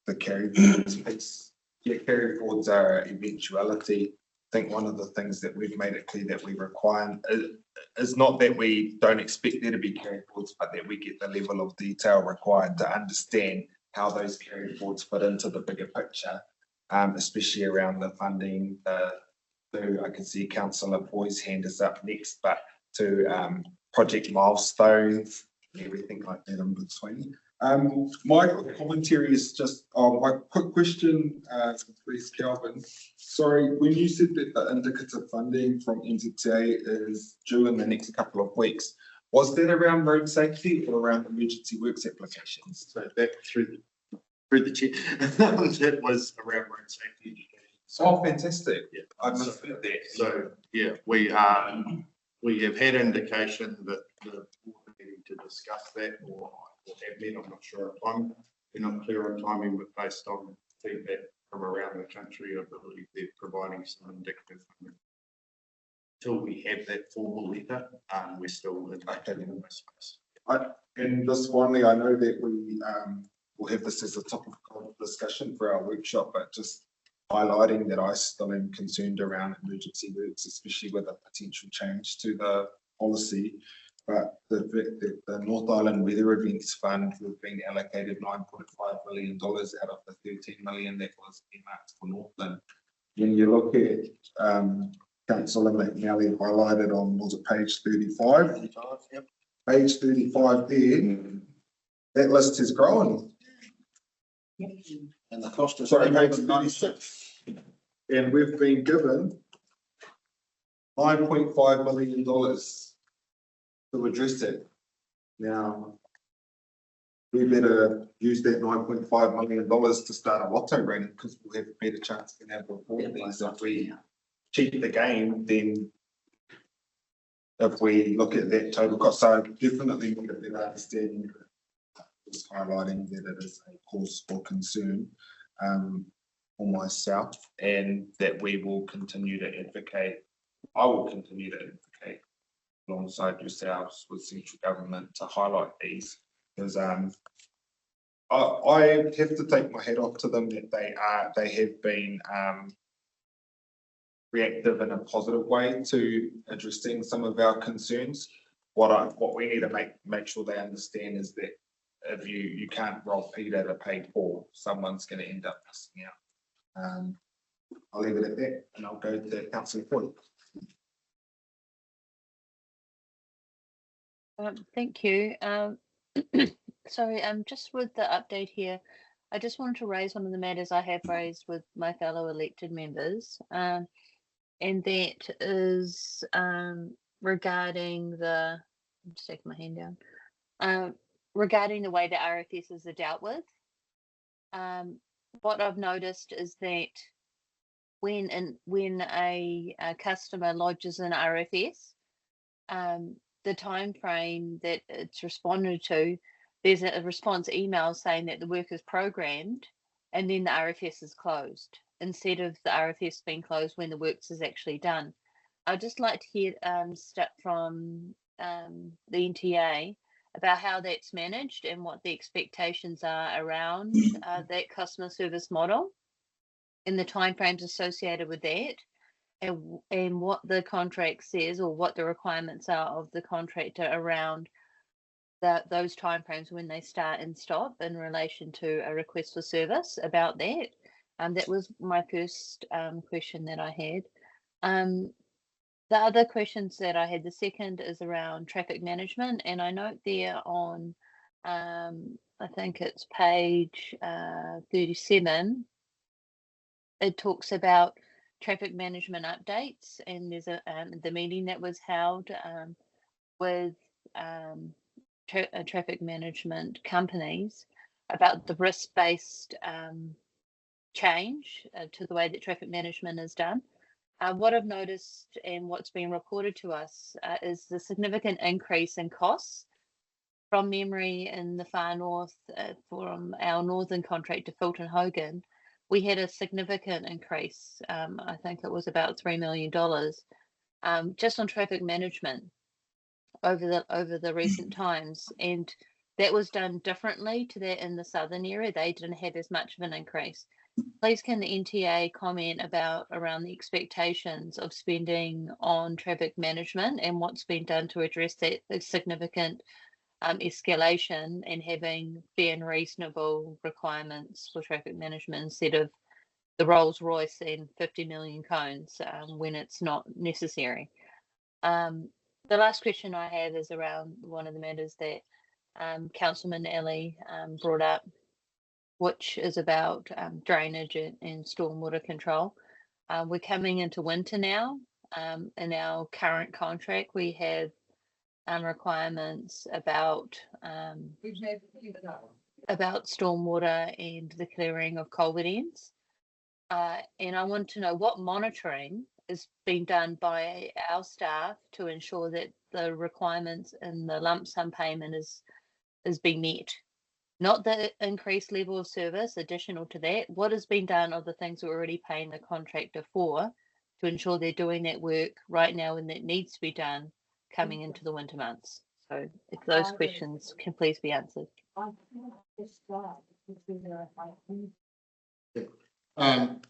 the carry forwards piece. Yeah, carry forwards are an eventuality. I think one of the things that we've made it clear that we require is not that we don't expect there to be carry forwards, but that we get the level of detail required to understand how those carry forwards fit into the bigger picture, especially around the funding. I can see Councillor Foy's hand is up next, but to project milestones and everything like that in between. My commentary is just my quick question, please, Calvin. Sorry, when you said that the indicative funding from NZTA is due in the next couple of weeks, was that around road safety or around emergency works applications? So that through the chair, that was around road safety. Oh, fantastic. Yeah. I missed that. So, yeah, we have had indication that the board needing to discuss that or have met. I'm not sure of time. We're not clear on timing, but based on feedback from around the country, I believe they're providing some indicative funding. Until we have that formal letter, we're still in this space. And this finally, I know that we will have this as a topic of discussion for our workshop, but just highlighting that I still am concerned around emergency works, especially with a potential change to the policy. But the fact that the North Island Weather Events Fund, we've been allocated $9.5 million out of the 13 million that was earmarked for Northland. when you look at, councillor McNally highlighted on, was it page 35? Yep. Page 35 there, that list has grown. And the cost is. Sorry, page 36. And we've been given $9.5 million to address it. Now, we better use that $9.5 million to start a lotto run, because we'll have a better chance to have a report of these. If we cheat the game, then if we look at that total cost, so definitely need a better understanding. Just highlighting that it is a cause for concern for myself, and that we will continue to advocate. I will continue to advocate alongside yourselves with central government to highlight these, because I have to take my hat off to them that they have been reactive in a positive way to addressing some of our concerns. What we need to make sure they understand is that if you can't roll Peter to pay Paul, someone's going to end up missing out. I'll leave it at that, and I'll go to Councillor Foy. Thank you. Sorry, just with the update here, I just wanted to raise one of the matters I have raised with my fellow elected members, and that is regarding the. I'm just taking my hand down. Regarding the way the RFSs are dealt with. What I've noticed is that when a customer lodges an RFS, the time frame that it's responded to, there's a response email saying that the work is programmed, and then the RFS is closed instead of the RFS being closed when the works is actually done. I'd just like to hear stuff from the NTA about how that's managed and what the expectations are around that customer service model and the timeframes associated with that, and what the contract says or what the requirements are of the contractor around those timeframes when they start and stop in relation to a request for service about that. That was my first question that I had. The other questions that I had, the second is around traffic management, and I note there on, I think it's page 37, it talks about traffic management updates, and there's the meeting that was held with traffic management companies about the risk-based change to the way that traffic management is done. What I've noticed and what's been reported to us is the significant increase in costs. From memory, in the far north, from our northern contractor, Fulton Hogan, we had a significant increase. I think it was about $3 million just on traffic management over the recent times, and that was done differently to that in the southern area. They didn't have as much of an increase. Please can the NTA comment around the expectations of spending on traffic management and what's been done to address that significant escalation, and having fair and reasonable requirements for traffic management instead of the Rolls Royce and 50 million cones when it's not necessary. The last question I have is around one of the matters that Councilman Ellie brought up, which is about drainage and stormwater control. We're coming into winter now. In our current contract, we have requirements about stormwater and the clearing of culvert ends. And I want to know what monitoring is being done by our staff to ensure that the requirements in the lump sum payment is being met. Not the increased level of service, additional to that, what has been done of the things we're already paying the contractor for to ensure they're doing that work right now and that needs to be done coming into the winter months. So if those questions can please be answered.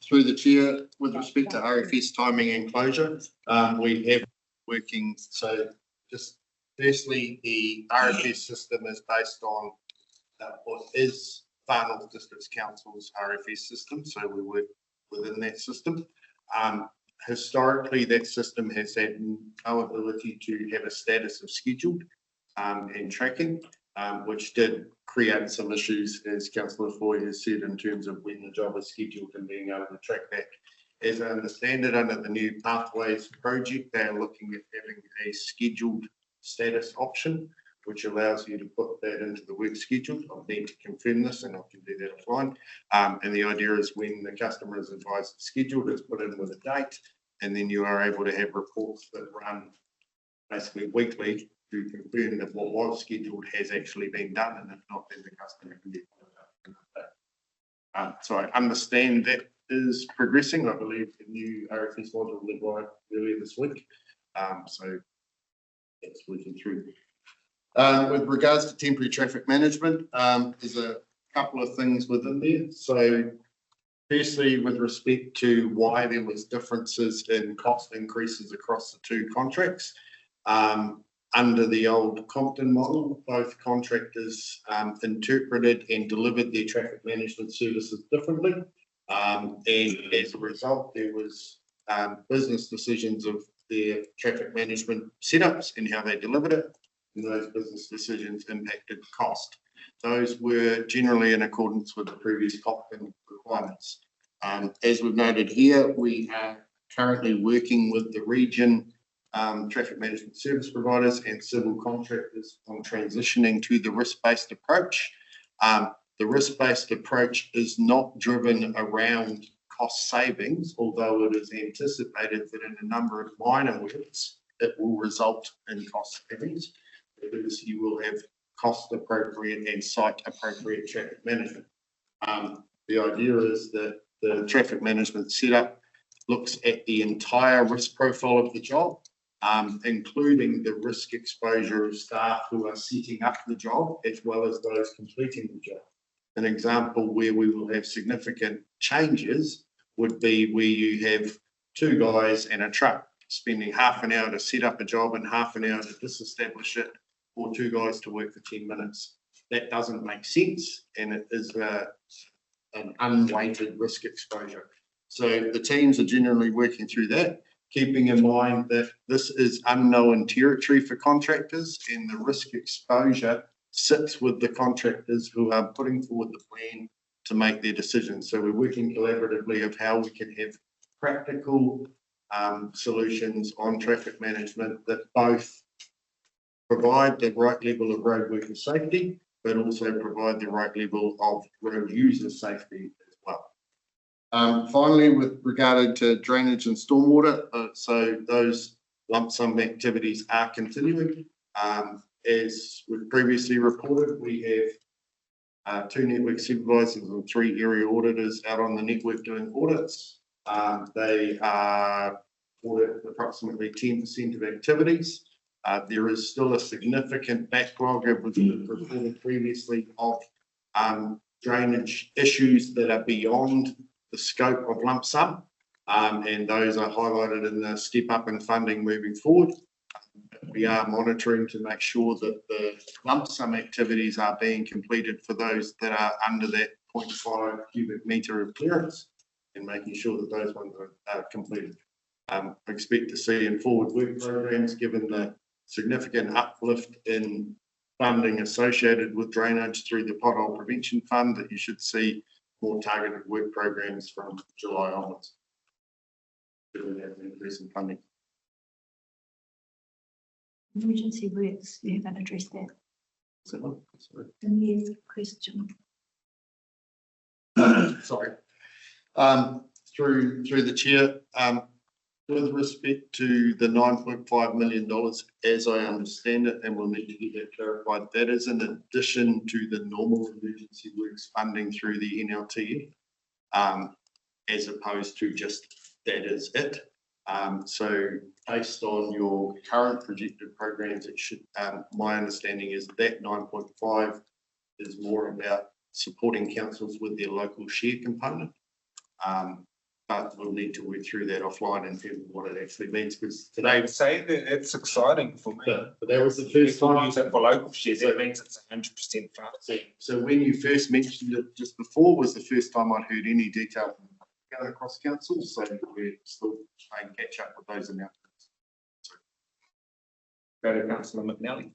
Through the chair, with respect to RFS timing and closure, we have working, so just firstly, the RFS system is based on what is Far North Districts Council's RFS system, so we work within that system. Historically, that system has had no ability to have a status of scheduled and tracking, which did create some issues, as Councillor Foy has said, in terms of when the job is scheduled and being able to track that. As I understand it, under the new Pathways project, they are looking at having a scheduled status option, which allows you to put that into the work schedule. I'll need to confirm this and I can do that offline. And the idea is when the customer is advised it's scheduled, it's put in with a date, and then you are able to have reports that run basically weekly to confirm that what was scheduled has actually been done, and if not, then the customer can get so I understand that is progressing. I believe the new RFS model went live earlier this week. So it's working through. With regards to temporary traffic management, there's a couple of things within there. So firstly, with respect to why there was differences in cost increases across the two contracts, under the old Compton model, both contractors interpreted and delivered their traffic management services differently. And as a result, there was business decisions of their traffic management setups and how they delivered it. And those business decisions impacted cost. Those were generally in accordance with the previous Compton requirements. As we've noted here, we are currently working with the region traffic management service providers and civil contractors on transitioning to the risk-based approach. The risk-based approach is not driven around cost savings, although it is anticipated that in a number of minor works, it will result in cost savings, because you will have cost appropriate and site appropriate traffic management. The idea is that the traffic management setup looks at the entire risk profile of the job, including the risk exposure of staff who are setting up the job, as well as those completing the job. An example where we will have significant changes would be where you have two guys and a truck spending half an hour to set up a job and half an hour to disestablish it, or two guys to work for 10 minutes. That doesn't make sense, and it is an unweighted risk exposure. So the teams are generally working through that, keeping in mind that this is unknown territory for contractors, and the risk exposure sits with the contractors who are putting forward the plan to make their decisions. So we're working collaboratively of how we can have practical solutions on traffic management that both provide the right level of road worker safety, but also provide the right level of road user safety as well. Finally, with regard to drainage and stormwater, so those lump sum activities are continuing. As we've previously reported, we have 2 network supervisors and 3 area auditors out on the network doing audits. They audit approximately 10% of activities. There is still a significant backlog of reported previously of drainage issues that are beyond the scope of lump sum, and those are highlighted in the step up in funding moving forward. We are monitoring to make sure that the lump sum activities are being completed for those that are under that 0.5 cubic metre of clearance, and making sure that those ones are completed. I expect to see in forward work programs, given the significant uplift in funding associated with drainage through the Pothole Prevention Fund, that you should see more targeted work programs from July onwards. Given that increase in funding. Emergency works, you haven't addressed that. Sorry. The mayor's question. Sorry. Through the chair, with respect to the $9.5 million, as I understand it, and we'll need to get that clarified, that is in addition to the normal emergency works funding through the NLTE, as opposed to just that is it. So based on your current projected programs, it should, my understanding is that 9.5 is more about supporting councils with their local share component. But we'll need to work through that offline in terms of what it actually means, because today. They say that it's exciting for me. But that was the first time. Use it for local shares, that means it's 100% funded. So when you first mentioned it just before was the first time I'd heard any detail from together across council, so we're still playing catch up with those announcements. Go to councillor McNally.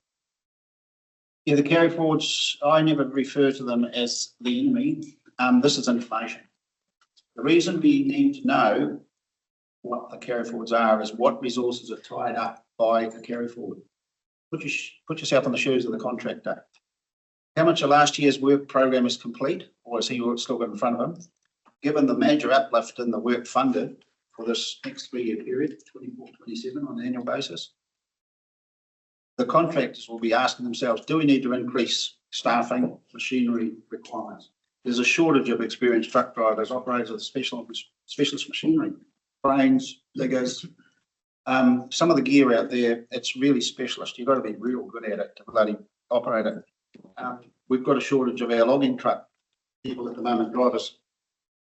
Yeah, the carry forwards, I never refer to them as the enemy. This is information. The reason we need to know what the carry forwards are is what resources are tied up by a carry forward. Put yourself in the shoes of the contractor. How much of last year's work program is complete, or is he still got in front of him? Given the major uplift in the work funded for this next 3-year period, 24-27 on an annual basis, the contractors will be asking themselves, do we need to increase staffing, machinery requirements? There's a shortage of experienced truck drivers, operators of specialist machinery, cranes, diggers. Some of the gear out there, it's really specialist. You've got to be real good at it to bloody operate it. We've got a shortage of our logging truck people at the moment, drivers.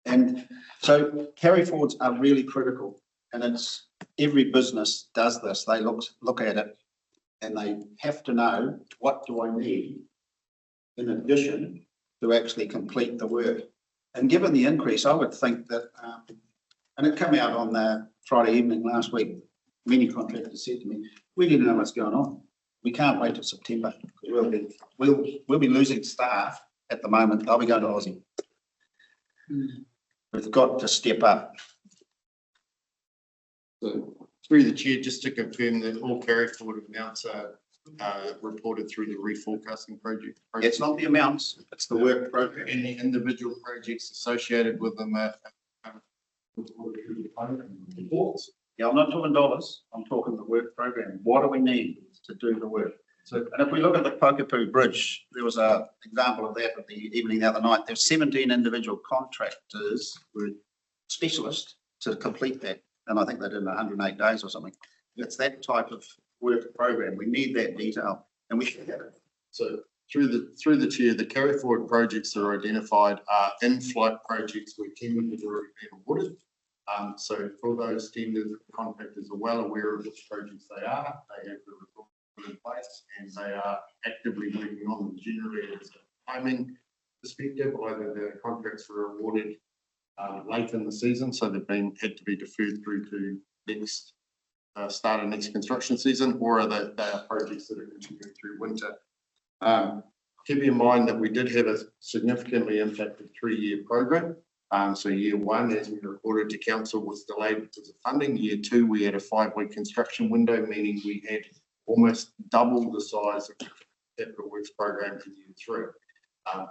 And so carry forwards are really critical, and it's every business does this. They look at it and they have to know, what do I need in addition to actually complete the work? And given the increase, I would think that, and it came out on the Friday evening last week, many contractors said to me, we didn't know what's going on. We can't wait till September. We'll be losing staff at the moment. They'll be going to Aussie. We've got to step up. So through the chair, just to confirm that all carry forward amounts are reported through the reforecasting project. It's not the amounts, it's the work program. And the individual projects associated with them are reported through the reports. Yeah, I'm not talking dollars, I'm talking the work program. What do we need to do the work? So, and if we look at the Koukou Bridge, there was an example of that at the evening the other night. There's 17 individual contractors who were specialists to complete that. And I think they did in 108 days or something. It's that type of work program. We need that detail, and we should have it. So through the chair, the carry forward projects that are identified are in-flight projects where tenders have already been awarded. So for those tenders, contractors are well aware of which projects they are. They have the report in place, and they are actively working on them. Generally, as a timing perspective, either the contracts were awarded late in the season, so they've had to be deferred through to next start of next construction season, or they are projects that are continuing through winter. Keep in mind that we did have a significantly impacted 3-year program. So year 1, as we reported to council, was delayed because of funding. Year 2, we had a 5-week construction window, meaning we had almost double the size of the capital works program in year 3.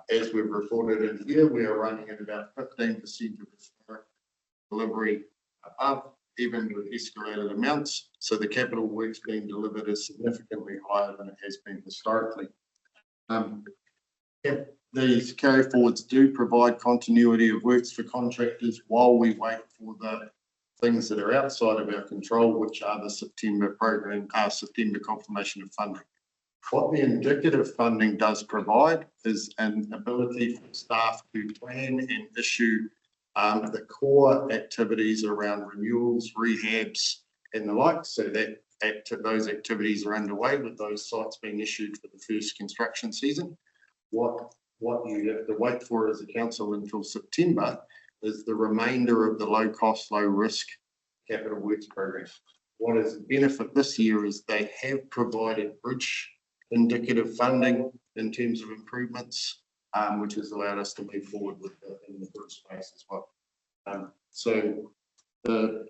As we've reported in here, we are running at about 15% of historic delivery above, even with escalated amounts. So the capital works being delivered is significantly higher than it has been historically. These carry forwards do provide continuity of works for contractors while we wait for the things that are outside of our control, which are the September program, September confirmation of funding. What the indicative funding does provide is an ability for staff to plan and issue the core activities around renewals, rehabs, and the like, so that those activities are underway with those sites being issued for the first construction season. What you have to wait for as a council until September is the remainder of the low cost, low risk capital works program. What is the benefit this year is they have provided bridge indicative funding in terms of improvements, which has allowed us to move forward with in the bridge space as well. So the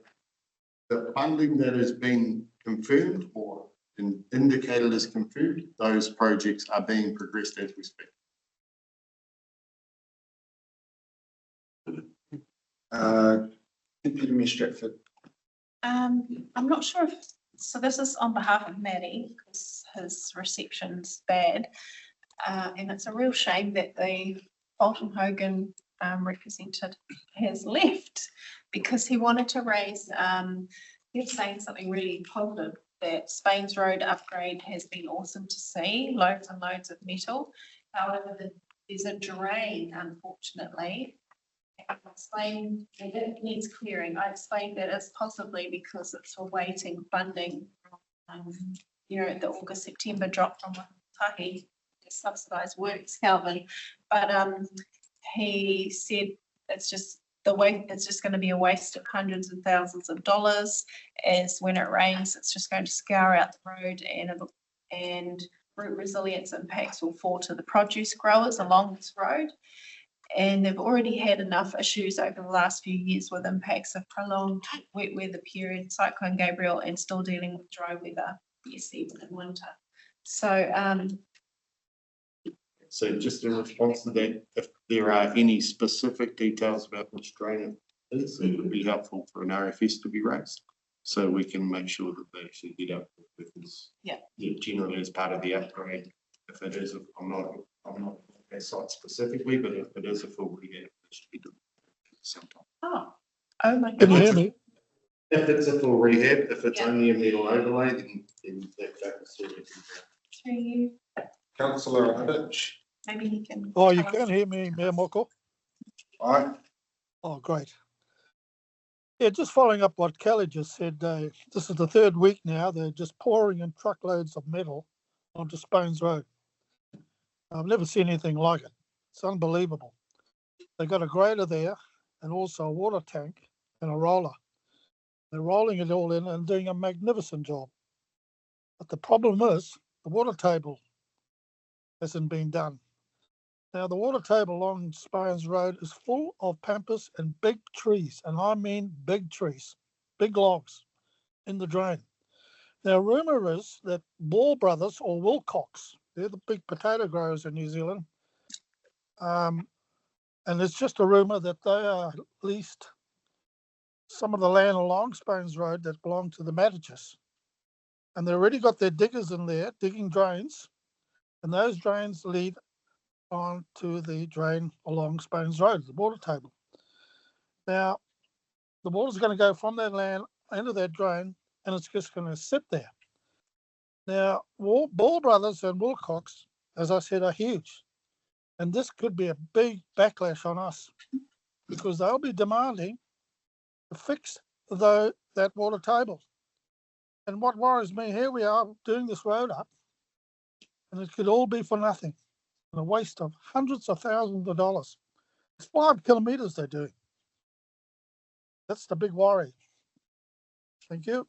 funding that has been confirmed or indicated as confirmed, those projects are being progressed as we speak. Deputy Mayor Stratford. I'm not sure if, so this is on behalf of Matty, because his reception's bad. And it's a real shame that the Bolton Hogan representative has left, because he wanted to raise, he was saying something really positive, that Spain's road upgrade has been awesome to see, loads and loads of metal. However, there's a drain, unfortunately. I explained that it needs clearing. I explained that it's possibly because it's awaiting funding, the August, September drop from Tahi, subsidised works, Calvin. But he said it's just the way, it's just going to be a waste of hundreds of thousands of dollars, as when it rains, it's just going to scour out the road and root resilience impacts will fall to the produce growers along this road. And they've already had enough issues over the last few years with impacts of prolonged wet weather period, Cyclone Gabriel, and still dealing with dry weather, yes, even in winter. So just in response to that, if there are any specific details about which drain it is, it would be helpful for an RFS to be raised. So we can make sure that they actually get up because generally as part of the upgrade, if it is, I'm not that site specifically, but if it is a full rehab, it should be done at the same time. Oh my Can you goodness. hear me? If it's a full rehab, if it's only a metal overlay, then that is sort of. To you, Councillor Adich. maybe you can. Oh, you tell can us. hear me, Mayor Moko? Aye. Oh, great. Yeah, just following up what Kelly just said, this is the third week now. They're just pouring in truckloads of metal onto Spones Road. I've never seen anything like it. It's unbelievable. They've got a grader there and also a water tank and a roller. They're rolling it all in and doing a magnificent job. But the problem is the water table hasn't been done. Now, the water table along Spones Road is full of pampas and big trees, and I mean big trees, big logs in the drain. Now, rumour is that Ball Brothers or Wilcox, they're the big potato growers in New Zealand, and it's just a rumour that they are leased some of the land along Spones Road that belong to the managers. And they've already got their diggers in there digging drains, and those drains lead on to the drain along Spones Road, the water table. Now, the water's going to go from that land into that drain, and it's just going to sit there. Now, Ball Brothers and Wilcox, as I said, are huge. And this could be a big backlash on us because they'll be demanding to fix that water table. And what worries me, here we are doing this road up, and it could all be for nothing, and a waste of hundreds of thousands of dollars. It's 5 kilometres they're doing. That's the big worry. Thank you.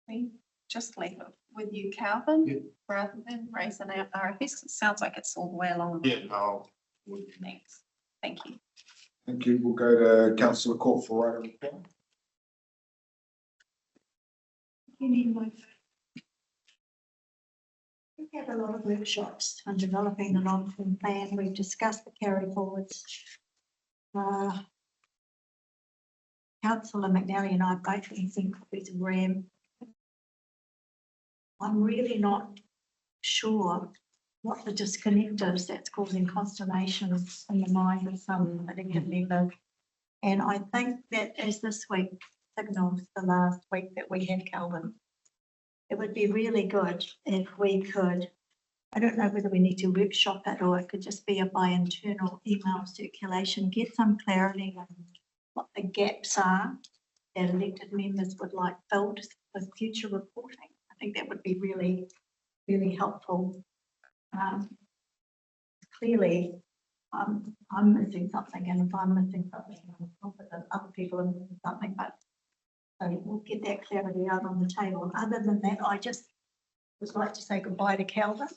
We just leave it with you, Calvin, rather than raising our RFS. It sounds like it's all the way along. the road. Thanks. Thank you. Thank you. We'll go to Councillor Court for right of reply. We have a lot of workshops on developing the long-term plan. We've discussed the carry forwards. Councillor McNally and I both been sent copies of RAM. I'm really not sure what the disconnect is that's causing consternations in the mind of some litigant members. And I think that as this week signals the last week that we have Calvin, it would be really good if we could, I don't know whether we need to workshop it or it could just be by internal email circulation, get some clarity on what the gaps are that elected members would like filled for future reporting. I think that would be really, really helpful. Clearly, I'm missing something, and if I'm missing something, I'm confident other people are missing something, but so we'll get that clarity out on the table. Other than that, I just would like to say goodbye to Calvin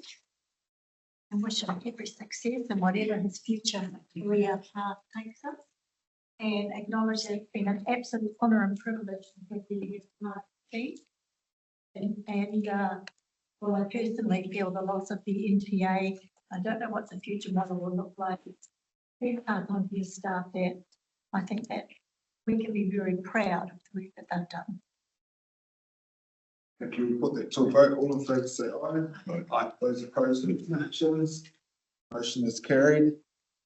and wish him every success in whatever his future career path takes us, and acknowledge that it's been an absolute honour and privilege to have you as part of the team. And well, I personally feel the loss of the NTA. I don't know what the future model will look like. It's on your staff that I think that we can be very proud of the work that they've done. Thank you. We'll put that to a vote. All in favour say aye. Aye. Those opposed, abstentions. Motion is carried.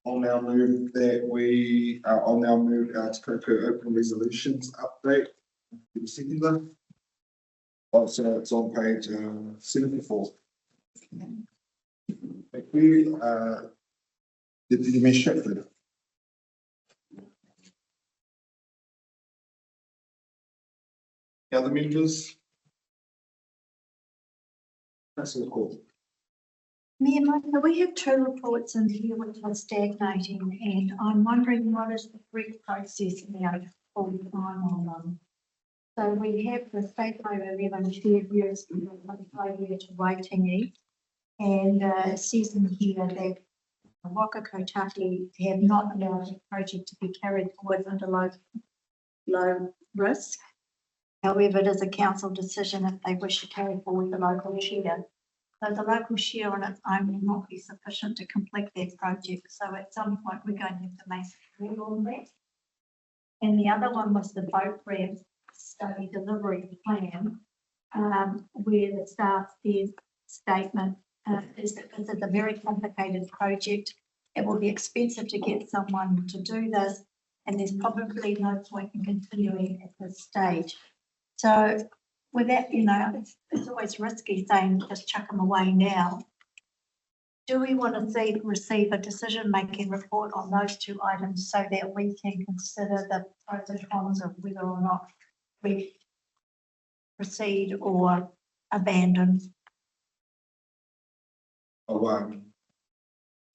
I'll now move that I'll now move to Koukou open resolutions update. The second. Oh, so it's on page 74. Thank you. Deputy Mayor Shepherd. Other members? Councillor Court. Mayor Martha, we have two reports in here which are stagnating, and I'm wondering what is the correct process now to full time on them. So we have the State Highway 11 shared use from Waitangi to Waitangi, and it says in here that Waka Kotaki have not allowed the project to be carried forward under low risk. However, it is a council decision if they wish to carry forward the local share. So the local share on its own will not be sufficient to complete that project. So at some point, we're going to have to make a rule on that. And the other one was the boat ramp study delivery plan, where the staff, their statement is that this is a very complicated project. It will be expensive to get someone to do this, and there's probably no point in continuing at this stage. So with that, it's always risky saying just chuck them away now. Do we want to receive a decision-making report on those two items so that we can consider the pros and cons of whether or not we proceed or abandon? I'll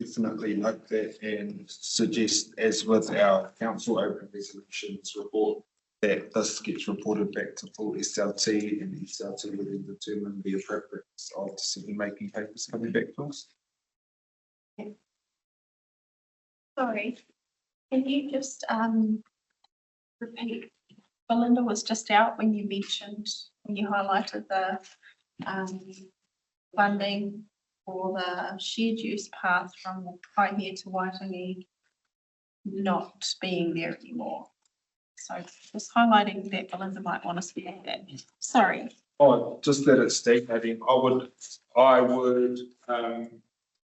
definitely note that and suggest, as with our council open resolutions report, that this gets reported back to full SLT, and SLT will then determine the appropriateness of decision-making papers coming back to us. Sorry, can you just repeat? Belinda was just out when you highlighted the funding for the shared use path from Kaihia to Waitangi not being there anymore. So just highlighting that Belinda might want to speak to that. Sorry. Oh, just that it's stagnating. I would,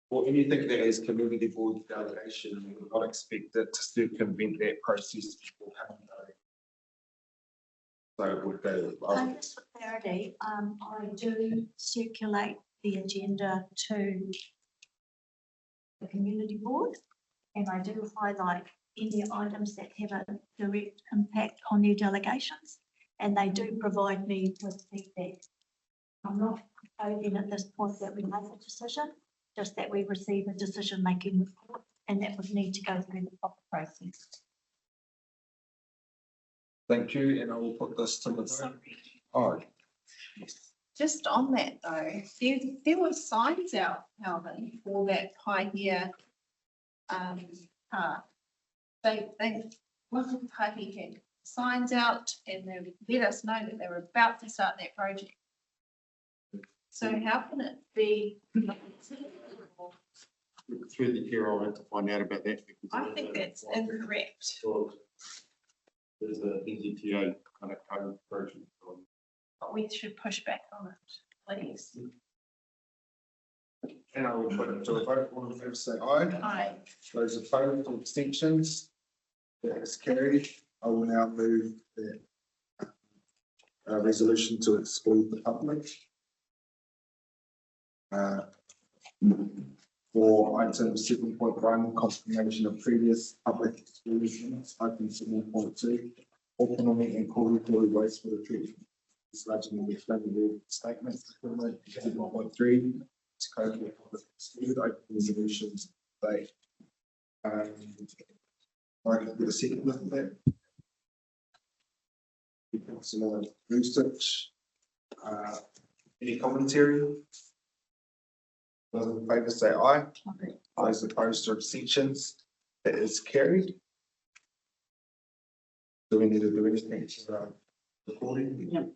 for anything that is community board delegation, we would not expect it to circumvent that process before coming to. So it would go. Just for clarity, I do circulate the agenda to the community board, and I do highlight any items that have a direct impact on their delegations, and they do provide me with feedback. I'm not proposing at this point that we make a decision, just that we receive a decision-making report, and that would need to go through the proper process. Thank you, and I will put this to the vote. Oh, Just on that though, there were signs out, Alvin, for that Kaihia path. They wasn't Kaihia had signs out, and they let us know that they were about to start that project. So how can it be? Through the chair, I'll have to find out about that. I think that's incorrect. There's a NZTA kind of code project. But we should push back on it, please. and I will put it to a vote. All in favour say aye. Aye. Those opposed or abstentions? That is carried. I will now move the resolution to exclude the public. For item 7.1, confirmation of previous public exclusions, item 7.2, autonomy and corridor waste for the treatment. Sludging and flammable statements. 7.3, to cope with exclude open resolutions. They, I can put a second with that. Councillor research. Any commentary? Those in favour say aye. Those opposed or abstentions, that is carried. Do we need to do anything to recording? Yep.